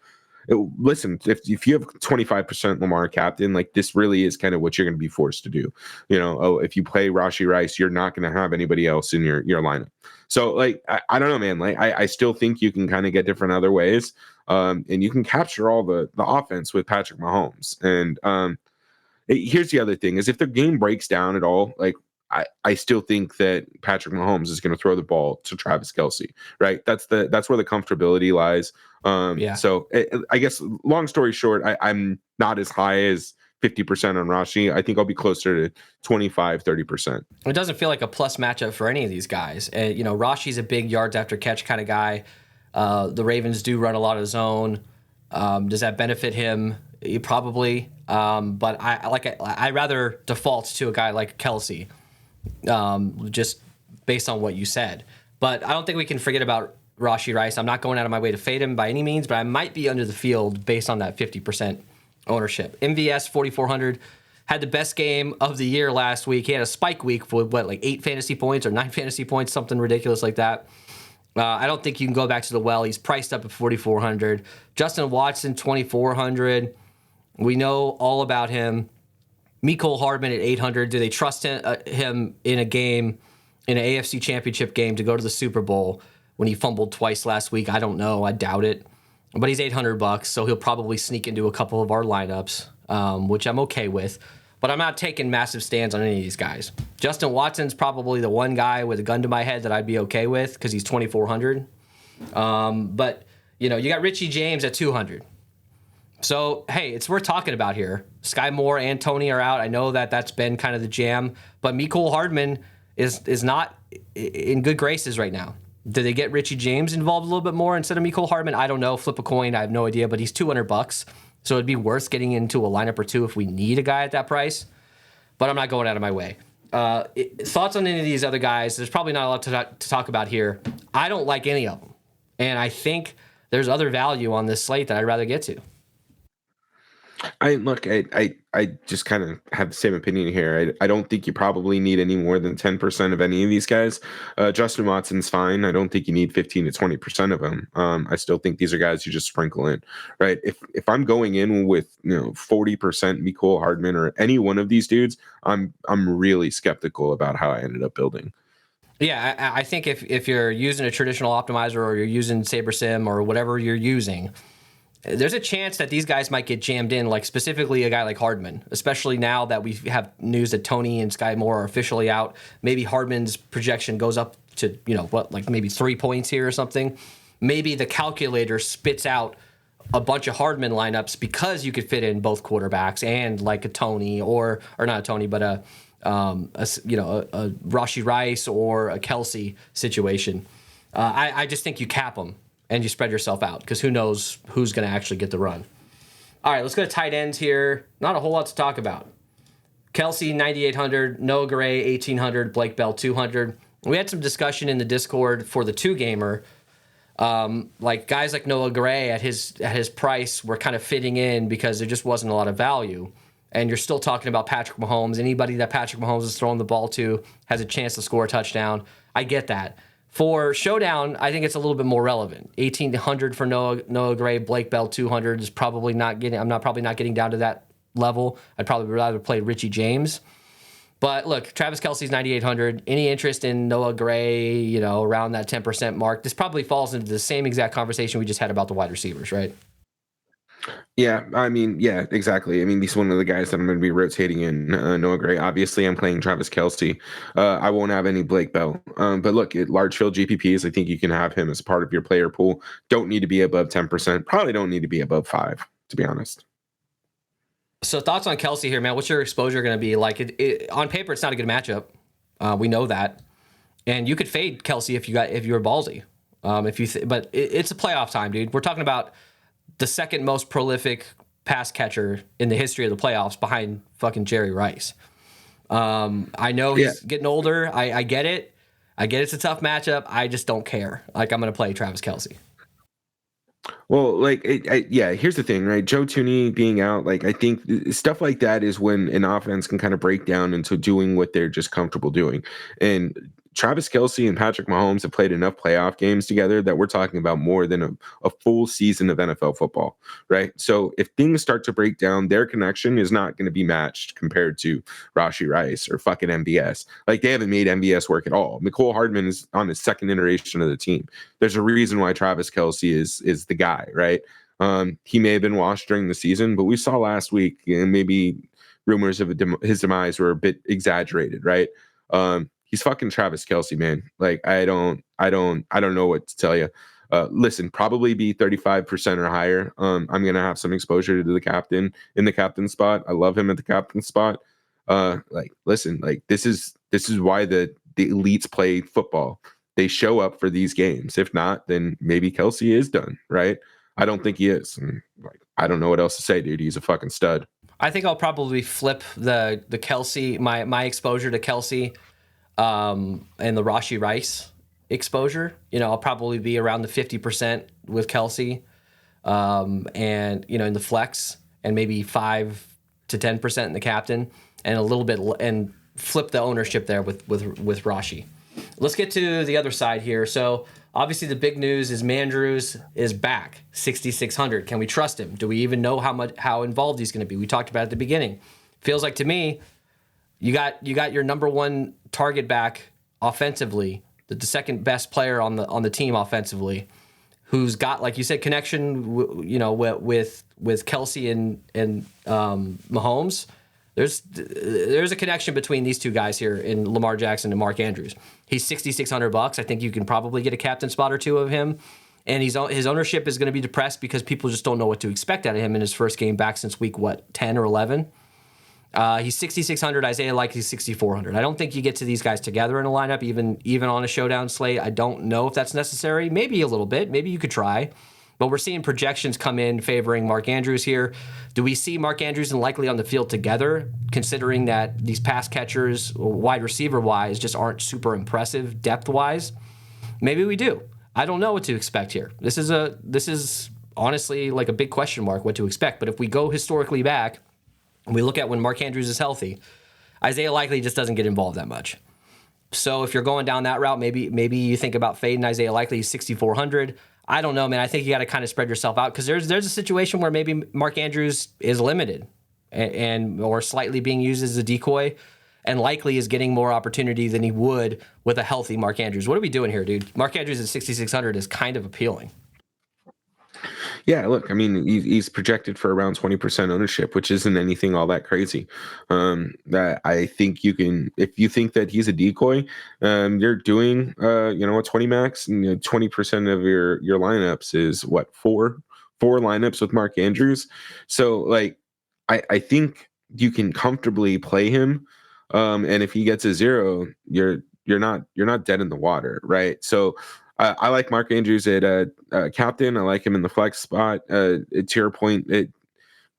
Listen, if you have 25% Lamar captain, like this really is kind of what you're going to be forced to do. If you play Rashee Rice, you're not going to have anybody else in your lineup. So like, I don't know, man. Like I still think you can kind of get different other ways, and you can capture all the offense with Patrick Mahomes. And here's the other thing: is if the game breaks down at all, like. I still think that Patrick Mahomes is going to throw the ball to Travis Kelce, right? That's where the comfortability lies. So I guess long story short, I'm not as high as 50% on Rashee. I think I'll be closer to 25-30%. It doesn't feel like a plus matchup for any of these guys. Rashee's a big yards after catch kind of guy. The Ravens do run a lot of zone. Does that benefit him? Probably. But I rather default to a guy like Kelce. Just based on what you said. But I don't think we can forget about Rashee Rice. I'm not going out of my way to fade him by any means, but I might be under the field based on that 50% ownership. MVS 4,400 had the best game of the year last week. He had a spike week for 8 fantasy points or 9 fantasy points, something ridiculous like that. I don't think you can go back to the well. He's priced up at 4,400. Justin Watson 2,400. We know all about him. Mecole Hardman at 800. Do they trust him in a game, in an AFC Championship game, to go to the Super Bowl when he fumbled twice last week? I don't know. I doubt it. But he's $800, so he'll probably sneak into a couple of our lineups, which I'm okay with. But I'm not taking massive stands on any of these guys. Justin Watson's probably the one guy with a gun to my head that I'd be okay with because he's 2,400. But you got Richie James at 200. So, hey, it's worth talking about here. Sky Moore and Tony are out. I know that's been kind of the jam. But Mecole Hardman is not in good graces right now. Do they get Richie James involved a little bit more instead of Mecole Hardman? I don't know. Flip a coin. I have no idea. But he's $200. So it'd be worth getting into a lineup or two if we need a guy at that price. But I'm not going out of my way. Thoughts on any of these other guys? There's probably not a lot to talk about here. I don't like any of them. And I think there's other value on this slate that I'd rather get to. I just kind of have the same opinion here. I don't think you probably need any more than 10% of any of these guys. Justin Watson's fine. I don't think you need 15 to 20% of them. I still think these are guys you just sprinkle in, right? If I'm going in with 40% Mecole Hardman or any one of these dudes, I'm really skeptical about how I ended up building. Yeah, I think if you're using a traditional optimizer or you're using SaberSim or whatever you're using, there's a chance that these guys might get jammed in, like specifically a guy like Hardman, especially now that we have news that Tony and Sky Moore are officially out. Maybe Hardman's projection goes up to, maybe 3 points here or something. Maybe the calculator spits out a bunch of Hardman lineups because you could fit in both quarterbacks and like a Tony or not a Tony, but a Rashee Rice or a Kelce situation. I just think you cap them and you spread yourself out because who knows who's going to actually get the run. All right, let's go to tight ends here. Not a whole lot to talk about. Kelce, 9,800. Noah Gray, 1,800. Blake Bell, 200. We had some discussion in the Discord for the two-gamer. Like guys like Noah Gray at his price were kind of fitting in because there just wasn't a lot of value. And you're still talking about Patrick Mahomes. Anybody that Patrick Mahomes is throwing the ball to has a chance to score a touchdown. I get that. For Showdown, I think it's a little bit more relevant. 1,800 for Noah Gray, Blake Bell 200 is probably not getting. I'm probably not getting down to that level. I'd probably rather play Richie James. But look, Travis Kelce's 9,800. Any interest in Noah Gray? Around that 10% mark. This probably falls into the same exact conversation we just had about the wide receivers, right? Yeah, yeah, exactly. He's one of the guys that I'm going to be rotating in. Noah Gray. Obviously, I'm playing Travis Kelce. I won't have any Blake Bell. But look, at large field GPPs, I think you can have him as part of your player pool. Don't need to be above 10%. Probably don't need to be above 5%, to be honest. So thoughts on Kelce here, man? What's your exposure going to be? Like, on paper, it's not a good matchup. We know that, and you could fade Kelce if you were ballsy. But it's a playoff time, dude. We're talking about the second most prolific pass catcher in the history of the playoffs behind fucking Jerry Rice. I know he's getting older. I get it. I get it's a tough matchup. I just don't care. Like, I'm going to play Travis Kelce. Well, here's the thing, right? Joe Tooney being out, I think stuff like that is when an offense can kind of break down into doing what they're just comfortable doing. And Travis Kelce and Patrick Mahomes have played enough playoff games together that we're talking about more than a full season of NFL football, right? So if things start to break down, their connection is not going to be matched compared to Rashee Rice or fucking MBS. Like, they haven't made MBS work at all. Mecole Hardman is on his second iteration of the team. There's a reason why Travis Kelce is the guy, right? He may have been washed during the season, but we saw last week, maybe rumors of his demise were a bit exaggerated, right? He's fucking Travis Kelce, man. Like, I don't know what to tell you. Listen, probably be 35% or higher. I'm gonna have some exposure to the captain in the captain spot. I love him at the captain spot. Listen, this is why the elites play football. They show up for these games. If not, then maybe Kelce is done, right? I don't think he is. And, I don't know what else to say, dude. He's a fucking stud. I think I'll probably flip the Kelce, my exposure to Kelce, and the Rashee Rice exposure. I'll probably be around the 50% with Kelce, and in the flex, and maybe 5 to 10% in the captain, and a little bit, and flip the ownership there with Rashee. Let's get to the other side here. So obviously the big news is Mandrews is back, 6,600. Can we trust him? Do we even know how involved he's going to be? We talked about it at the beginning. Feels like to me, you got your number one target back offensively, the second best player on the team offensively, who's got, like you said, connection with Kelce and Mahomes. There's a connection between these two guys here in Lamar Jackson and Mark Andrews. He's $6,600. I think you can probably get a captain spot or two of him. And his ownership is going to be depressed because people just don't know what to expect out of him in his first game back since week 10 or 11. He's 6,600. Isaiah Likely's 6,400. I don't think you get to these guys together in a lineup, even on a showdown slate. I don't know if that's necessary. Maybe a little bit. Maybe you could try. But we're seeing projections come in favoring Mark Andrews here. Do we see Mark Andrews and Likely on the field together, considering that these pass catchers, wide receiver-wise, just aren't super impressive depth-wise? Maybe we do. I don't know what to expect here. This is honestly like a big question mark what to expect. But if we go historically back and we look at when Mark Andrews is healthy, Isaiah Likely just doesn't get involved that much. So if you're going down that route, maybe you think about fading Isaiah Likely, 6,400. I don't know, man. I think you got to kind of spread yourself out because there's a situation where maybe Mark Andrews is limited and or slightly being used as a decoy, and Likely is getting more opportunity than he would with a healthy Mark Andrews. What are we doing here, dude? Mark Andrews at 6,600 is kind of appealing. Yeah, look, I mean, he's projected for around 20% ownership, which isn't anything all that crazy. That I think you can, if you think that he's a decoy, you're doing, a 20 max, and 20% of your lineups is what, four lineups with Mark Andrews. So, like, I think you can comfortably play him, and if he gets a 0, you're not dead in the water, right? So. I like Mark Andrews at captain. I like him in the flex spot. To your point,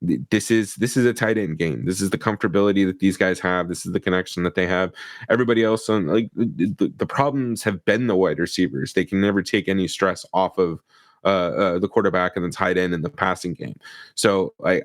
this is a tight end game. This is the comfortability that these guys have. This is the connection that they have. Everybody else on the problems have been the wide receivers. They can never take any stress off of the quarterback and the tight end in the passing game. So I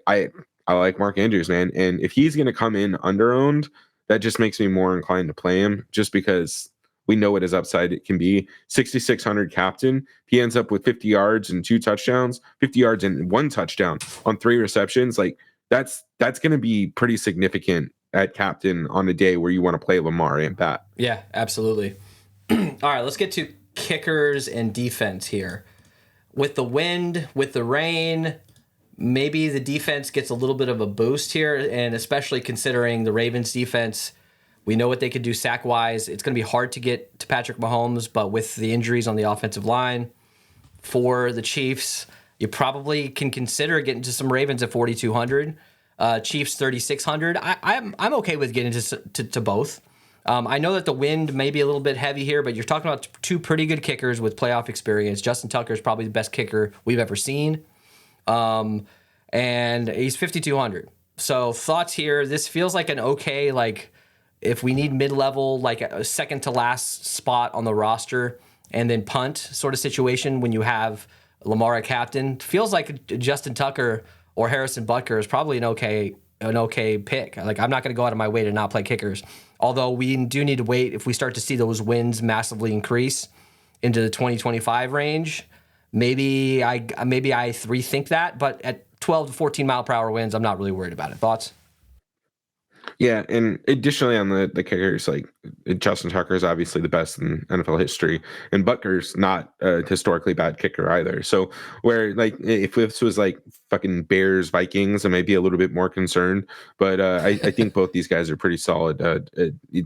like Mark Andrews, man. And if he's going to come in under-owned, that just makes me more inclined to play him, just because we know what his upside it can be. 6,600 captain. He ends up with 50 yards and 2 touchdowns, 50 yards and 1 touchdown on 3 receptions. Like, that's going to be pretty significant at captain on a day where you want to play Lamar and Pat. Yeah, absolutely. All right, let's get to kickers and defense here. With the wind, with the rain, maybe the defense gets a little bit of a boost here, and especially considering the Ravens defense, we know what they could do sack-wise. It's going to be hard to get to Patrick Mahomes, but with the injuries on the offensive line for the Chiefs, you probably can consider getting to some Ravens at 4,200. Chiefs 3,600. I'm okay with getting to both. I know that the wind may be a little bit heavy here, but you're talking about 2 pretty good kickers with playoff experience. Justin Tucker is probably the best kicker we've ever seen, and he's 5,200. So thoughts here. This feels like an okay, like, if we need mid-level, like a second to last spot on the roster and then punt sort of situation when you have Lamar at captain, feels like Justin Tucker or Harrison Butker is probably an okay pick. Like, I'm not going to go out of my way to not play kickers. Although we do need to wait if we start to see those wins massively increase into the 2025 range. Maybe I rethink that, but at 12 to 14 mile per hour winds, I'm not really worried about it. Thoughts? Yeah, and additionally on the kickers, like Justin Tucker is obviously the best in NFL history, and Butker's not a historically bad kicker either. So where like if this was like fucking Bears Vikings, I may be a little bit more concerned, but I think both these guys are pretty solid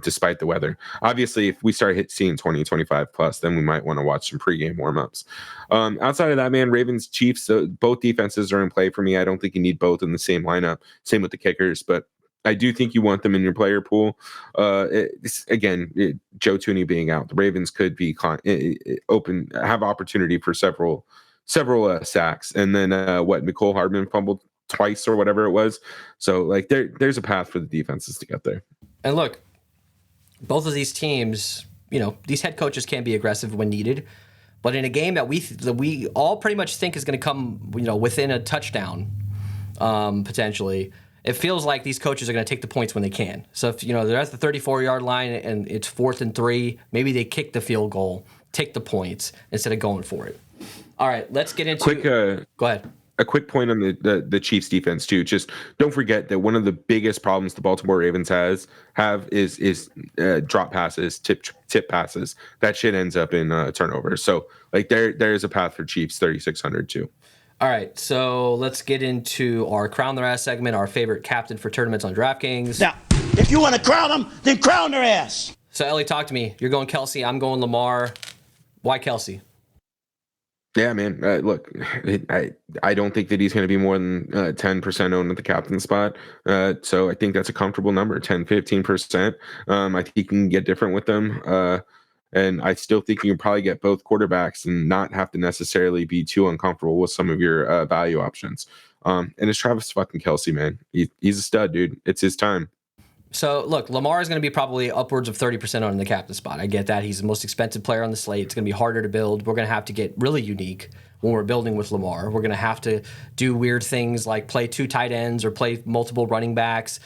despite the weather. Obviously, if we start seeing 20-25 plus, then we might want to watch some pregame warmups. Outside of that, man, Ravens Chiefs, both defenses are in play for me. I don't think you need both in the same lineup. Same with the kickers, but I do think you want them in your player pool. Joe Tooney being out, the Ravens could be have opportunity for several sacks, and then Nicole Hardman fumbled twice or whatever it was. So like there's a path for the defenses to get there. And look, both of these teams, these head coaches can be aggressive when needed, but in a game that we all pretty much think is going to come, within a touchdown, potentially. It feels like these coaches are going to take the points when they can. So if they're at the 34-yard line and it's 4th and 3, maybe they kick the field goal, take the points instead of going for it. All right, let's get into go ahead. A quick point on the Chiefs defense too. Just don't forget that one of the biggest problems the Baltimore Ravens have is drop passes, tip passes. That shit ends up in turnovers. So like there's a path for Chiefs 3,600 too. All right, so let's get into our Crown Their Ass segment, our favorite captain for tournaments on DraftKings. Now, if you want to crown them, then crown their ass. So, Ellie, talk to me. You're going Kelsey. I'm going Lamar. Why Kelsey? Yeah, man. Look, I don't think that he's going to be more than 10% owned at the captain spot. So I think that's a comfortable number, 10, 15%. I think you can get different with them. And I still think you can probably get both quarterbacks and not have to necessarily be too uncomfortable with some of your value options. And it's Travis fucking Kelsey, man. He's a stud, dude. It's his time. So, look, Lamar is going to be probably upwards of 30% on the captain spot. I get that. He's the most expensive player on the slate. It's going to be harder to build. We're going to have to get really unique when we're building with Lamar. We're going to have to do weird things like play 2 tight ends or play multiple running backs.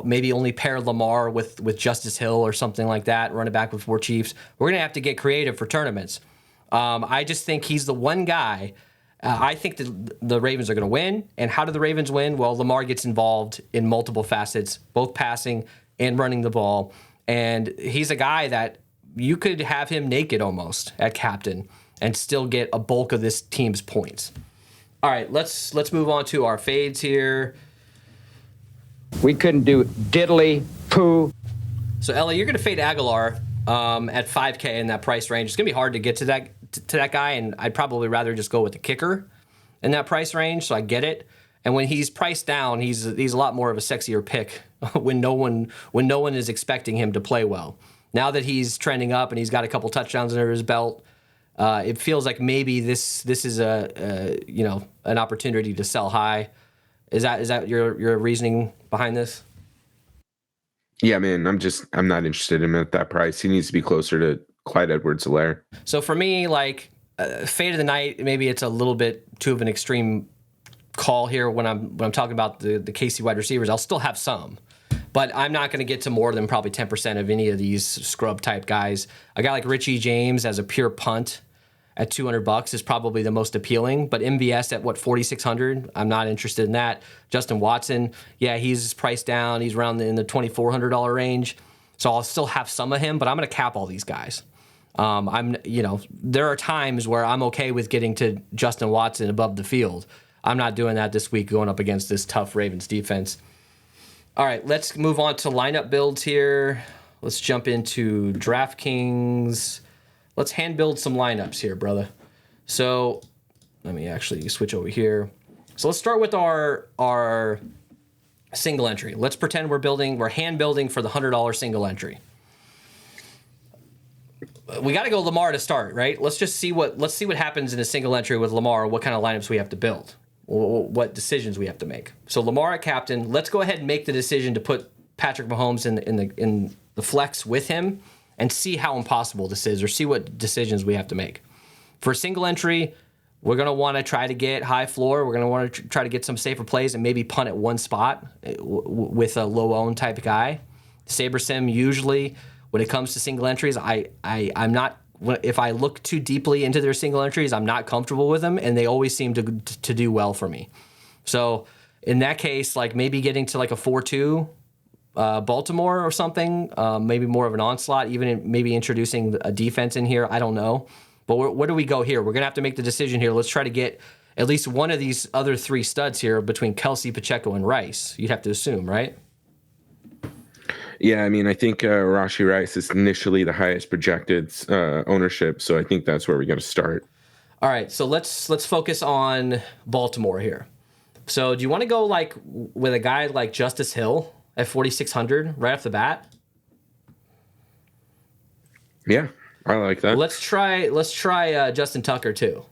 Maybe only pair Lamar with Justice Hill or something like that, run it back with 4 Chiefs. We're going to have to get creative for tournaments. I just think he's the one guy. I think the Ravens are going to win. And how do the Ravens win? Well, Lamar gets involved in multiple facets, both passing and running the ball. And he's a guy that you could have him naked almost at captain and still get a bulk of this team's points. All right, let's move on to our fades here. We couldn't do diddly poo. So, Ellie, you're going to fade Aguilar at 5K in that price range. It's going to be hard to get to that guy, and I'd probably rather just go with the kicker in that price range, so I get it. And when he's priced down, he's a lot more of a sexier pick when no one is expecting him to play well. Now that he's trending up and he's got a couple touchdowns under his belt, it feels like maybe this is an opportunity to sell high. Is that your reasoning behind this? Yeah, man, I'm not interested in him at that price. He needs to be closer to Clyde Edwards-Helaire. So for me, like fade of the night, maybe it's a little bit too of an extreme call here when I'm talking about the KC wide receivers. I'll still have some, but I'm not going to get to more than probably 10% of any of these scrub type guys. A guy like Richie James as a pure punt at $200 is probably the most appealing, but MVS at what, 4,600? I'm not interested in that. Justin Watson, yeah, he's priced down. He's around in the $2,400 range, so I'll still have some of him, but I'm going to cap all these guys. There are times where I'm okay with getting to Justin Watson above the field. I'm not doing that this week going up against this tough Ravens defense. All right, let's move on to lineup builds here. Let's jump into DraftKings. Let's hand build some lineups here, brother. So let me actually switch over here. So let's start with our single entry. Let's pretend we're hand building for the $100 single entry. We got to go Lamar to start, right? Let's see what happens in a single entry with Lamar. What kind of lineups we have to build, what decisions we have to make. So Lamar at captain. Let's go ahead and make the decision to put Patrick Mahomes in the flex with him, and see how impossible this is, or see what decisions we have to make. For single entry, we're going to want to try to get high floor. We're going to want to try to get some safer plays and maybe punt at one spot with a low-owned type guy. SaberSim usually, when it comes to single entries, I'm not. If I look too deeply into their single entries, I'm not comfortable with them, and they always seem to do well for me. So in that case, like maybe getting to like a 4-2 Baltimore or something, maybe more of an onslaught, maybe introducing a defense in here. I don't know. But where do we go here? We're going to have to make the decision here. Let's try to get at least one of these other three studs here between Kelsey, Pacheco, and Rice. You'd have to assume, right? Yeah, I mean, I think Rashee Rice is initially the highest projected ownership, so I think that's where we got to start. All right, so let's focus on Baltimore here. So do you want to go like with a guy like Justice Hill at 4,600 right off the bat? Yeah, I like that. Let's try Justin Tucker too.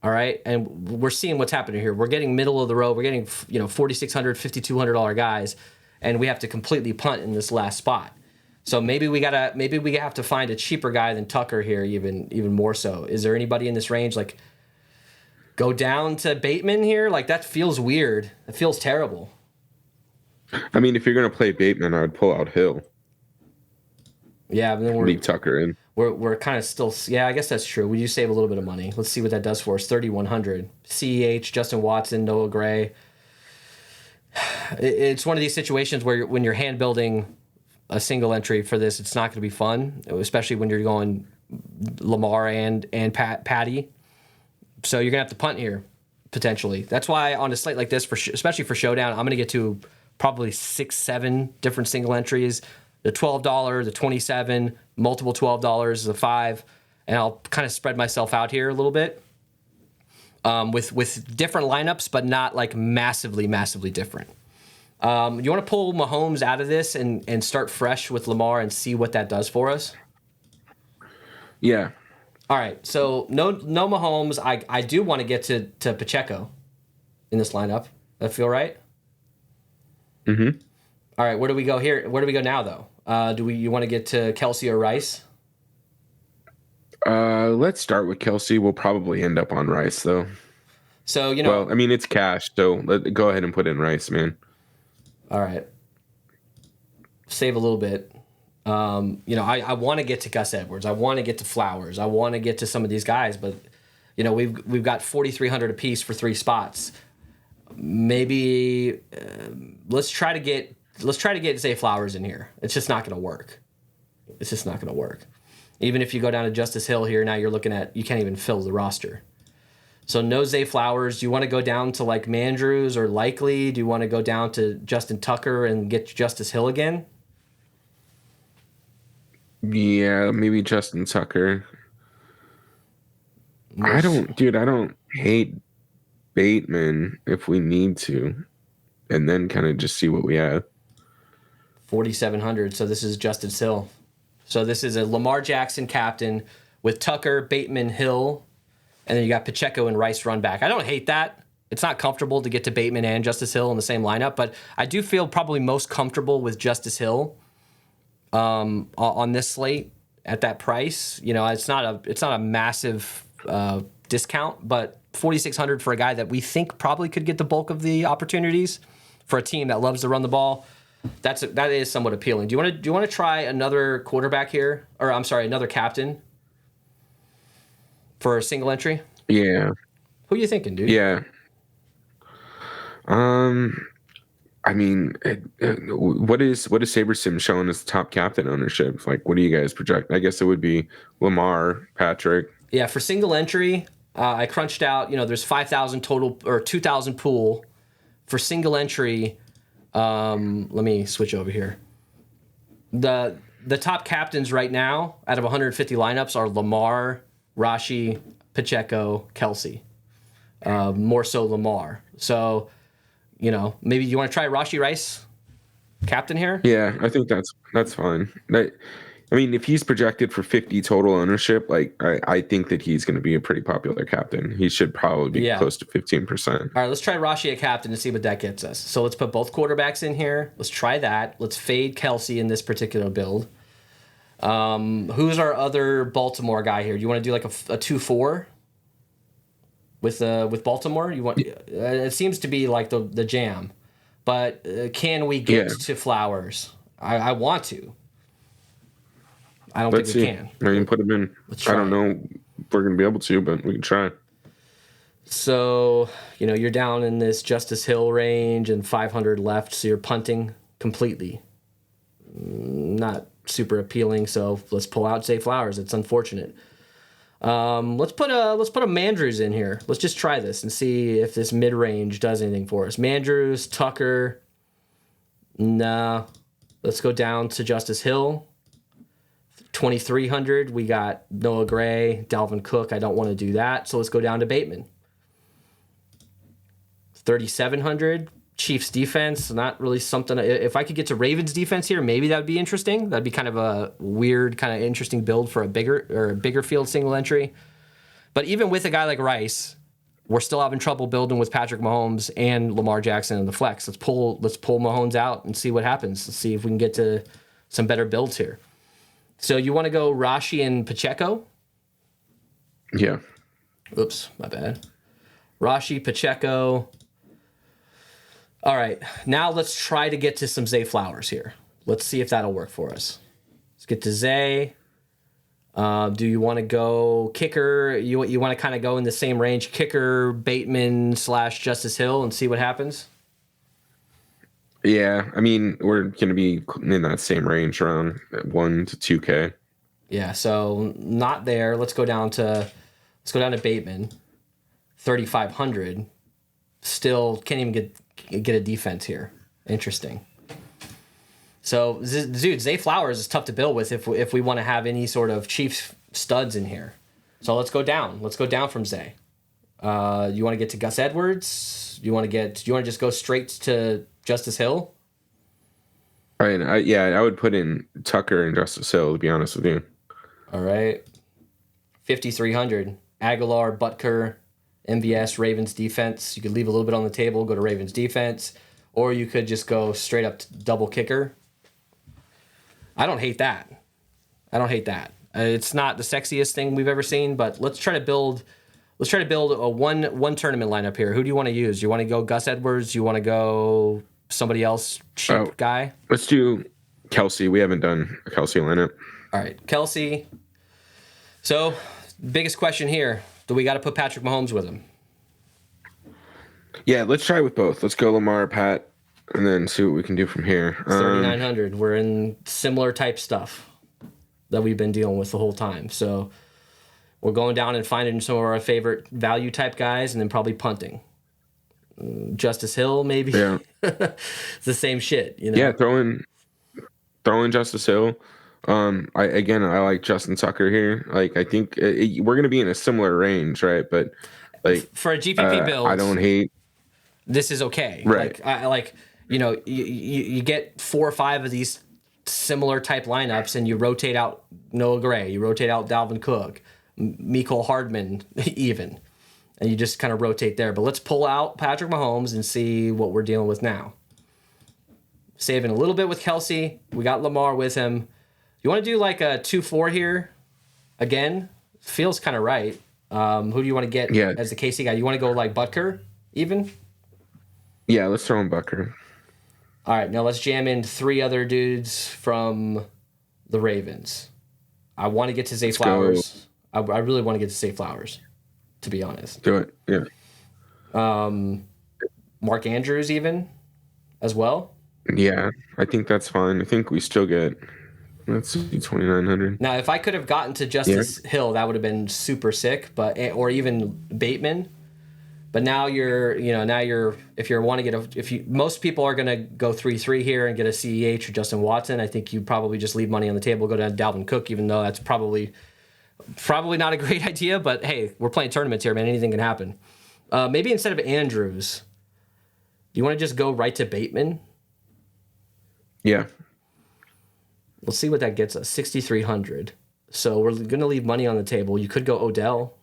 All right, and we're seeing what's happening here. We're getting middle of the road. We're getting $4,600, $5,200 guys, and we have to completely punt in this last spot. So maybe we have to find a cheaper guy than Tucker here, even more so. Is there anybody in this range like go down to Bateman here? Like that feels weird. It feels terrible. I mean, if you're gonna play Bateman, I would pull out Hill. Yeah, but then leave Tucker in. We're kind of still. Yeah, I guess that's true. We do save a little bit of money. Let's see what that does for us. 3,100. CEH, Justin Watson, Noah Gray. It's one of these situations where when you're hand building a single entry for this, it's not going to be fun, especially when you're going Lamar and Patty. So you're going to have to punt here, potentially. That's why on a slate like this, especially for Showdown, I'm going to get to probably 6-7 different single entries. The $12, the $27, multiple $12, the $5, and I'll kind of spread myself out here a little bit with different lineups, but not like massively different. You want to pull Mahomes out of this and start fresh with Lamar and see what that does for us? Yeah. All right. So no Mahomes. I do want to get to Pacheco in this lineup. That feel right? Mm-hmm. All right. Where do we go here? Where do we go now, though? You want to get to Kelsey or Rice? Let's start with Kelsey. We'll probably end up on Rice, though. So well, I mean, it's cash, so go ahead and put in Rice, man. All right. Save a little bit. I want to get to Gus Edwards. I want to get to Flowers. I want to get to some of these guys, but we've got 4,300 apiece for 3 spots. Maybe let's try to get Zay Flowers in here. It's just not going to work. It's just not going to work. Even if you go down to Justice Hill here, now you're looking at you can't even fill the roster. So no Zay Flowers. Do you want to go down to like Mandrews or Likely? Do you want to go down to Justin Tucker and get Justice Hill again? Yeah, maybe Justin Tucker. I don't hate Bateman if we need to, and then kind of just see what we have. 4,700. So this is Justice Hill. So this is a Lamar Jackson captain with Tucker, Bateman, Hill, and then you got Pacheco and Rice run back. I don't hate that. It's not comfortable to get to Bateman and Justice Hill in the same lineup, but I do feel probably most comfortable with Justice Hill on this slate at that price. It's not a massive discount, but 4,600 for a guy that we think probably could get the bulk of the opportunities for a team that loves to run the ball. That is somewhat appealing. Do you want to try another quarterback here, or I'm sorry, another captain for a single entry? Yeah. Who are you thinking, dude? Yeah. I mean, what is SaberSim showing as the top captain ownership? Like, what do you guys project? I guess it would be Lamar, Patrick. Yeah, for single entry, I crunched out. There's 5,000 total or 2,000 pool for single entry. Let me switch over here. The top captains right now out of 150 lineups are Lamar, Rashee, Pacheco, Kelsey. More so Lamar. So, maybe you want to try Rashee Rice, captain here? Yeah, I think that's fine. I mean, if he's projected for 50 total ownership, like I think that he's going to be a pretty popular captain. He should probably be close to 15%. All right, let's try Rashee at captain and see what that gets us. So let's put both quarterbacks in here. Let's try that. Let's fade Kelsey in this particular build. Who's our other Baltimore guy here? Do you want to do like a 2-4 with Baltimore? You want? It seems to be like the jam, but can we get to Flowers? I want to. I don't Let's think see. we can. I mean, put him in. Let's I try don't know if we're going to be able to, but we can try. So, you're down in this Justice Hill range and 500 left, so you're punting completely. Not super appealing, so let's pull out Zay Flowers. It's unfortunate. Let's put a Mandrews in here. Let's just try this and see if this mid-range does anything for us. Mandrews, Tucker. Nah. Let's go down to Justice Hill. 2,300. We got Noah Gray, Dalvin Cook. I don't want to do that, so let's go down to Bateman. 3,700. Chiefs defense, not really something. If I could get to Ravens defense here, maybe that would be interesting. That'd be kind of a weird, kind of interesting build for a bigger field single entry. But even with a guy like Rice, we're still having trouble building with Patrick Mahomes and Lamar Jackson in the flex. Let's pull Mahomes out and see what happens. Let's see if we can get to some better builds here. So you want to go Rashi and Pacheco? Yeah. Oops, my bad. Rashi, Pacheco. All right, now let's try to get to some Zay Flowers here. Let's see if that'll work for us. Let's get to Zay. Do you want to go kicker? You want to kind of go in the same range, kicker, Bateman / Justice Hill, and see what happens? Yeah, I mean, we're going to be in that same range, around 1 to 2K. Yeah, so not there. Let's go down to Bateman, 3,500. Still can't even get a defense here. Interesting. So, dude, Zay Flowers is tough to build with if we want to have any sort of Chiefs studs in here. So let's go down. Let's go down from Zay. You want to get to Gus Edwards? You want to just go straight to Justice Hill? All right. I would put in Tucker and Justice Hill, to be honest with you. All right. 5,300. Aguilar, Butker, MVS, Ravens defense. You could leave a little bit on the table, go to Ravens defense, or you could just go straight up to double kicker. I don't hate that. It's not the sexiest thing we've ever seen, but let's try to build a one tournament lineup here. Who do you want to use? You want to go Gus Edwards? You want to go somebody else cheap guy? Let's do Kelsey. We haven't done a Kelsey lineup. All right, Kelsey. So, biggest question here. Do we got to put Patrick Mahomes with him? Yeah, let's try with both. Let's go Lamar, Pat, and then see what we can do from here. 3,900. We're in similar type stuff that we've been dealing with the whole time. So we're going down and finding some of our favorite value type guys and then probably punting. Justice Hill, maybe. Yeah. It's the same shit, Yeah, throw in Justice Hill. I like Justin Tucker here. Like, I think we're going to be in a similar range, right? But like for a GPP build, I don't hate. This is okay. Right. You get 4 or 5 of these similar type lineups, and you rotate out Noah Gray, you rotate out Dalvin Cook, Mecole Hardman, even, and you just kind of rotate there. But let's pull out Patrick Mahomes and see what we're dealing with now. Saving a little bit with Kelsey. We got Lamar with him. You want to do like a 2-4 here again? Feels kind of right. Who do you want to get as the KC guy? You want to go like Butker even? Yeah, let's throw in Butker. All right, now let's jam in 3 other dudes from the Ravens. I want to get to Zay Flowers. I really want to get to Zay Flowers, to be honest. Do it, yeah. Mark Andrews even as well? Yeah, I think that's fine. I think we still get, let's see, 2,900. Now, if I could have gotten to Justice Hill, that would have been super sick, or even Bateman. But now if you want to get most people are going to go 3-3 here and get a CEH or Justin Watson. I think you probably just leave money on the table, go to Dalvin Cook, even though that's probably not a great idea. But hey, we're playing tournaments here, man. Anything can happen. Maybe instead of Andrews, you want to just go right to Bateman? Yeah. Let's see what that gets us. 6,300. So we're going to leave money on the table. You could go Odell.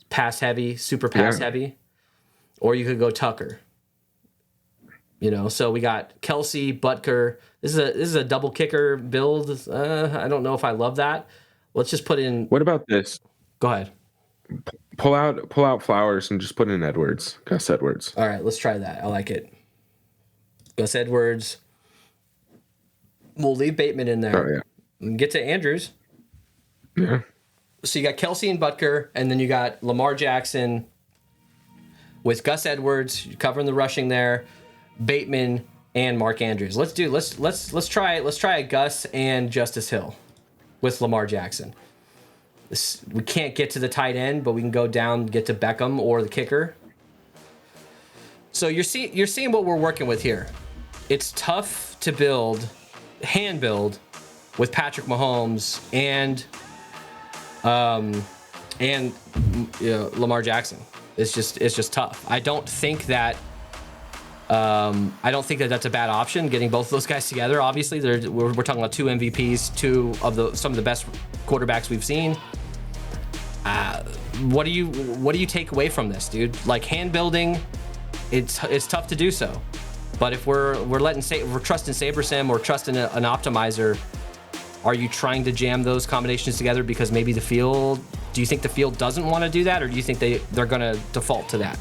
Pass heavy, super pass heavy. Or you could go Tucker. So we got Kelsey, Butker. This is a double kicker build. I don't know if I love that. Let's just put in. What about this? Go ahead. Pull out Flowers and just put in Edwards. Gus Edwards. All right, let's try that. I like it. Gus Edwards. We'll leave Bateman in there. Oh, yeah. And get to Andrews. Yeah. So you got Kelsey and Butker, and then you got Lamar Jackson with Gus Edwards covering the rushing there, Bateman and Mark Andrews. Let's try a Gus and Justice Hill with Lamar Jackson. We can't get to the tight end, but we can go down, get to Beckham or the kicker. So you're seeing what we're working with here. It's tough to hand build with Patrick Mahomes and Lamar Jackson. It's just tough. I don't think that that's a bad option. Getting both of those guys together. Obviously, we're talking about 2 MVPs, some of the best quarterbacks we've seen. What do you take away from this, dude? Like, hand building, it's tough to do so. But if we're trusting SaberSim or trusting an optimizer, are you trying to jam those combinations together because maybe do you think the field doesn't want to do that, or do you think they're going to default to that?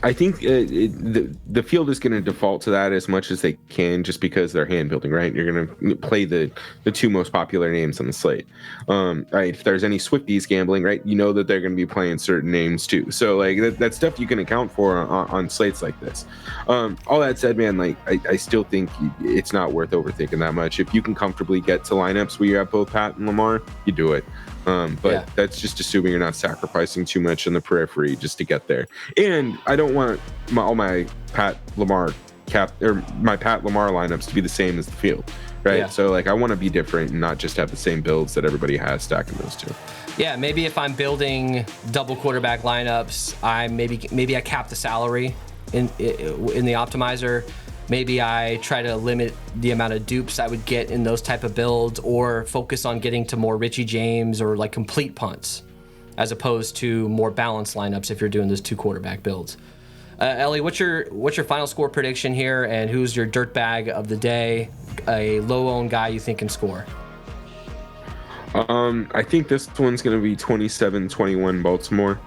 I think the field is going to default to that as much as they can, just because they're hand building, right? You're going to play the 2 most popular names on the slate. Right? If there's any Swifties gambling, right, you know that they're going to be playing certain names too. So like that's stuff you can account for on slates like this. All that said, man, like I still think it's not worth overthinking that much. If you can comfortably get to lineups where you have both Pat and Lamar, you do it. That's just assuming you're not sacrificing too much in the periphery just to get there. And I don't want all my Pat Lamar lineups to be the same as the field, right? Yeah. So like I want to be different and not just have the same builds that everybody has, stacking those two. Yeah, maybe if I'm building double quarterback lineups, maybe I cap the salary in the optimizer. Maybe I try to limit the amount of dupes I would get in those type of builds, or focus on getting to more Richie James or like complete punts, as opposed to more balanced lineups if you're doing those 2 quarterback builds. Ellie, what's your final score prediction here, and who's your dirtbag of the day, a low-owned guy you think can score? I think this one's going to be 27-21 Baltimore.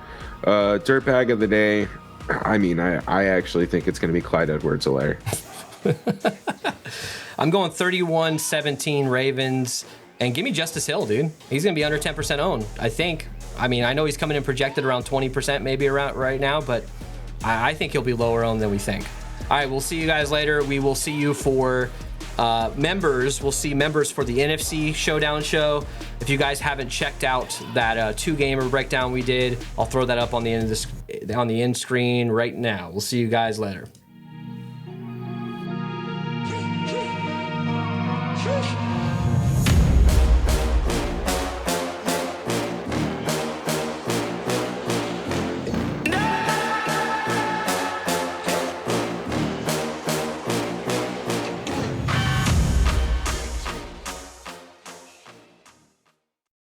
Dirtbag of the day, I mean, I actually think it's going to be Clyde Edwards-Helaire. I'm going 31-17 Ravens, and give me Justice Hill, dude. He's going to be under 10% owned, I think. I mean, I know he's coming in projected around 20% maybe around right now, but I think he'll be lower owned than we think. All right, we'll see you guys later. We will see you for members. We'll see members for the NFC Showdown Show. If you guys haven't checked out that 2-gamer breakdown we did, I'll throw that up on the end screen right now. We'll see you guys later.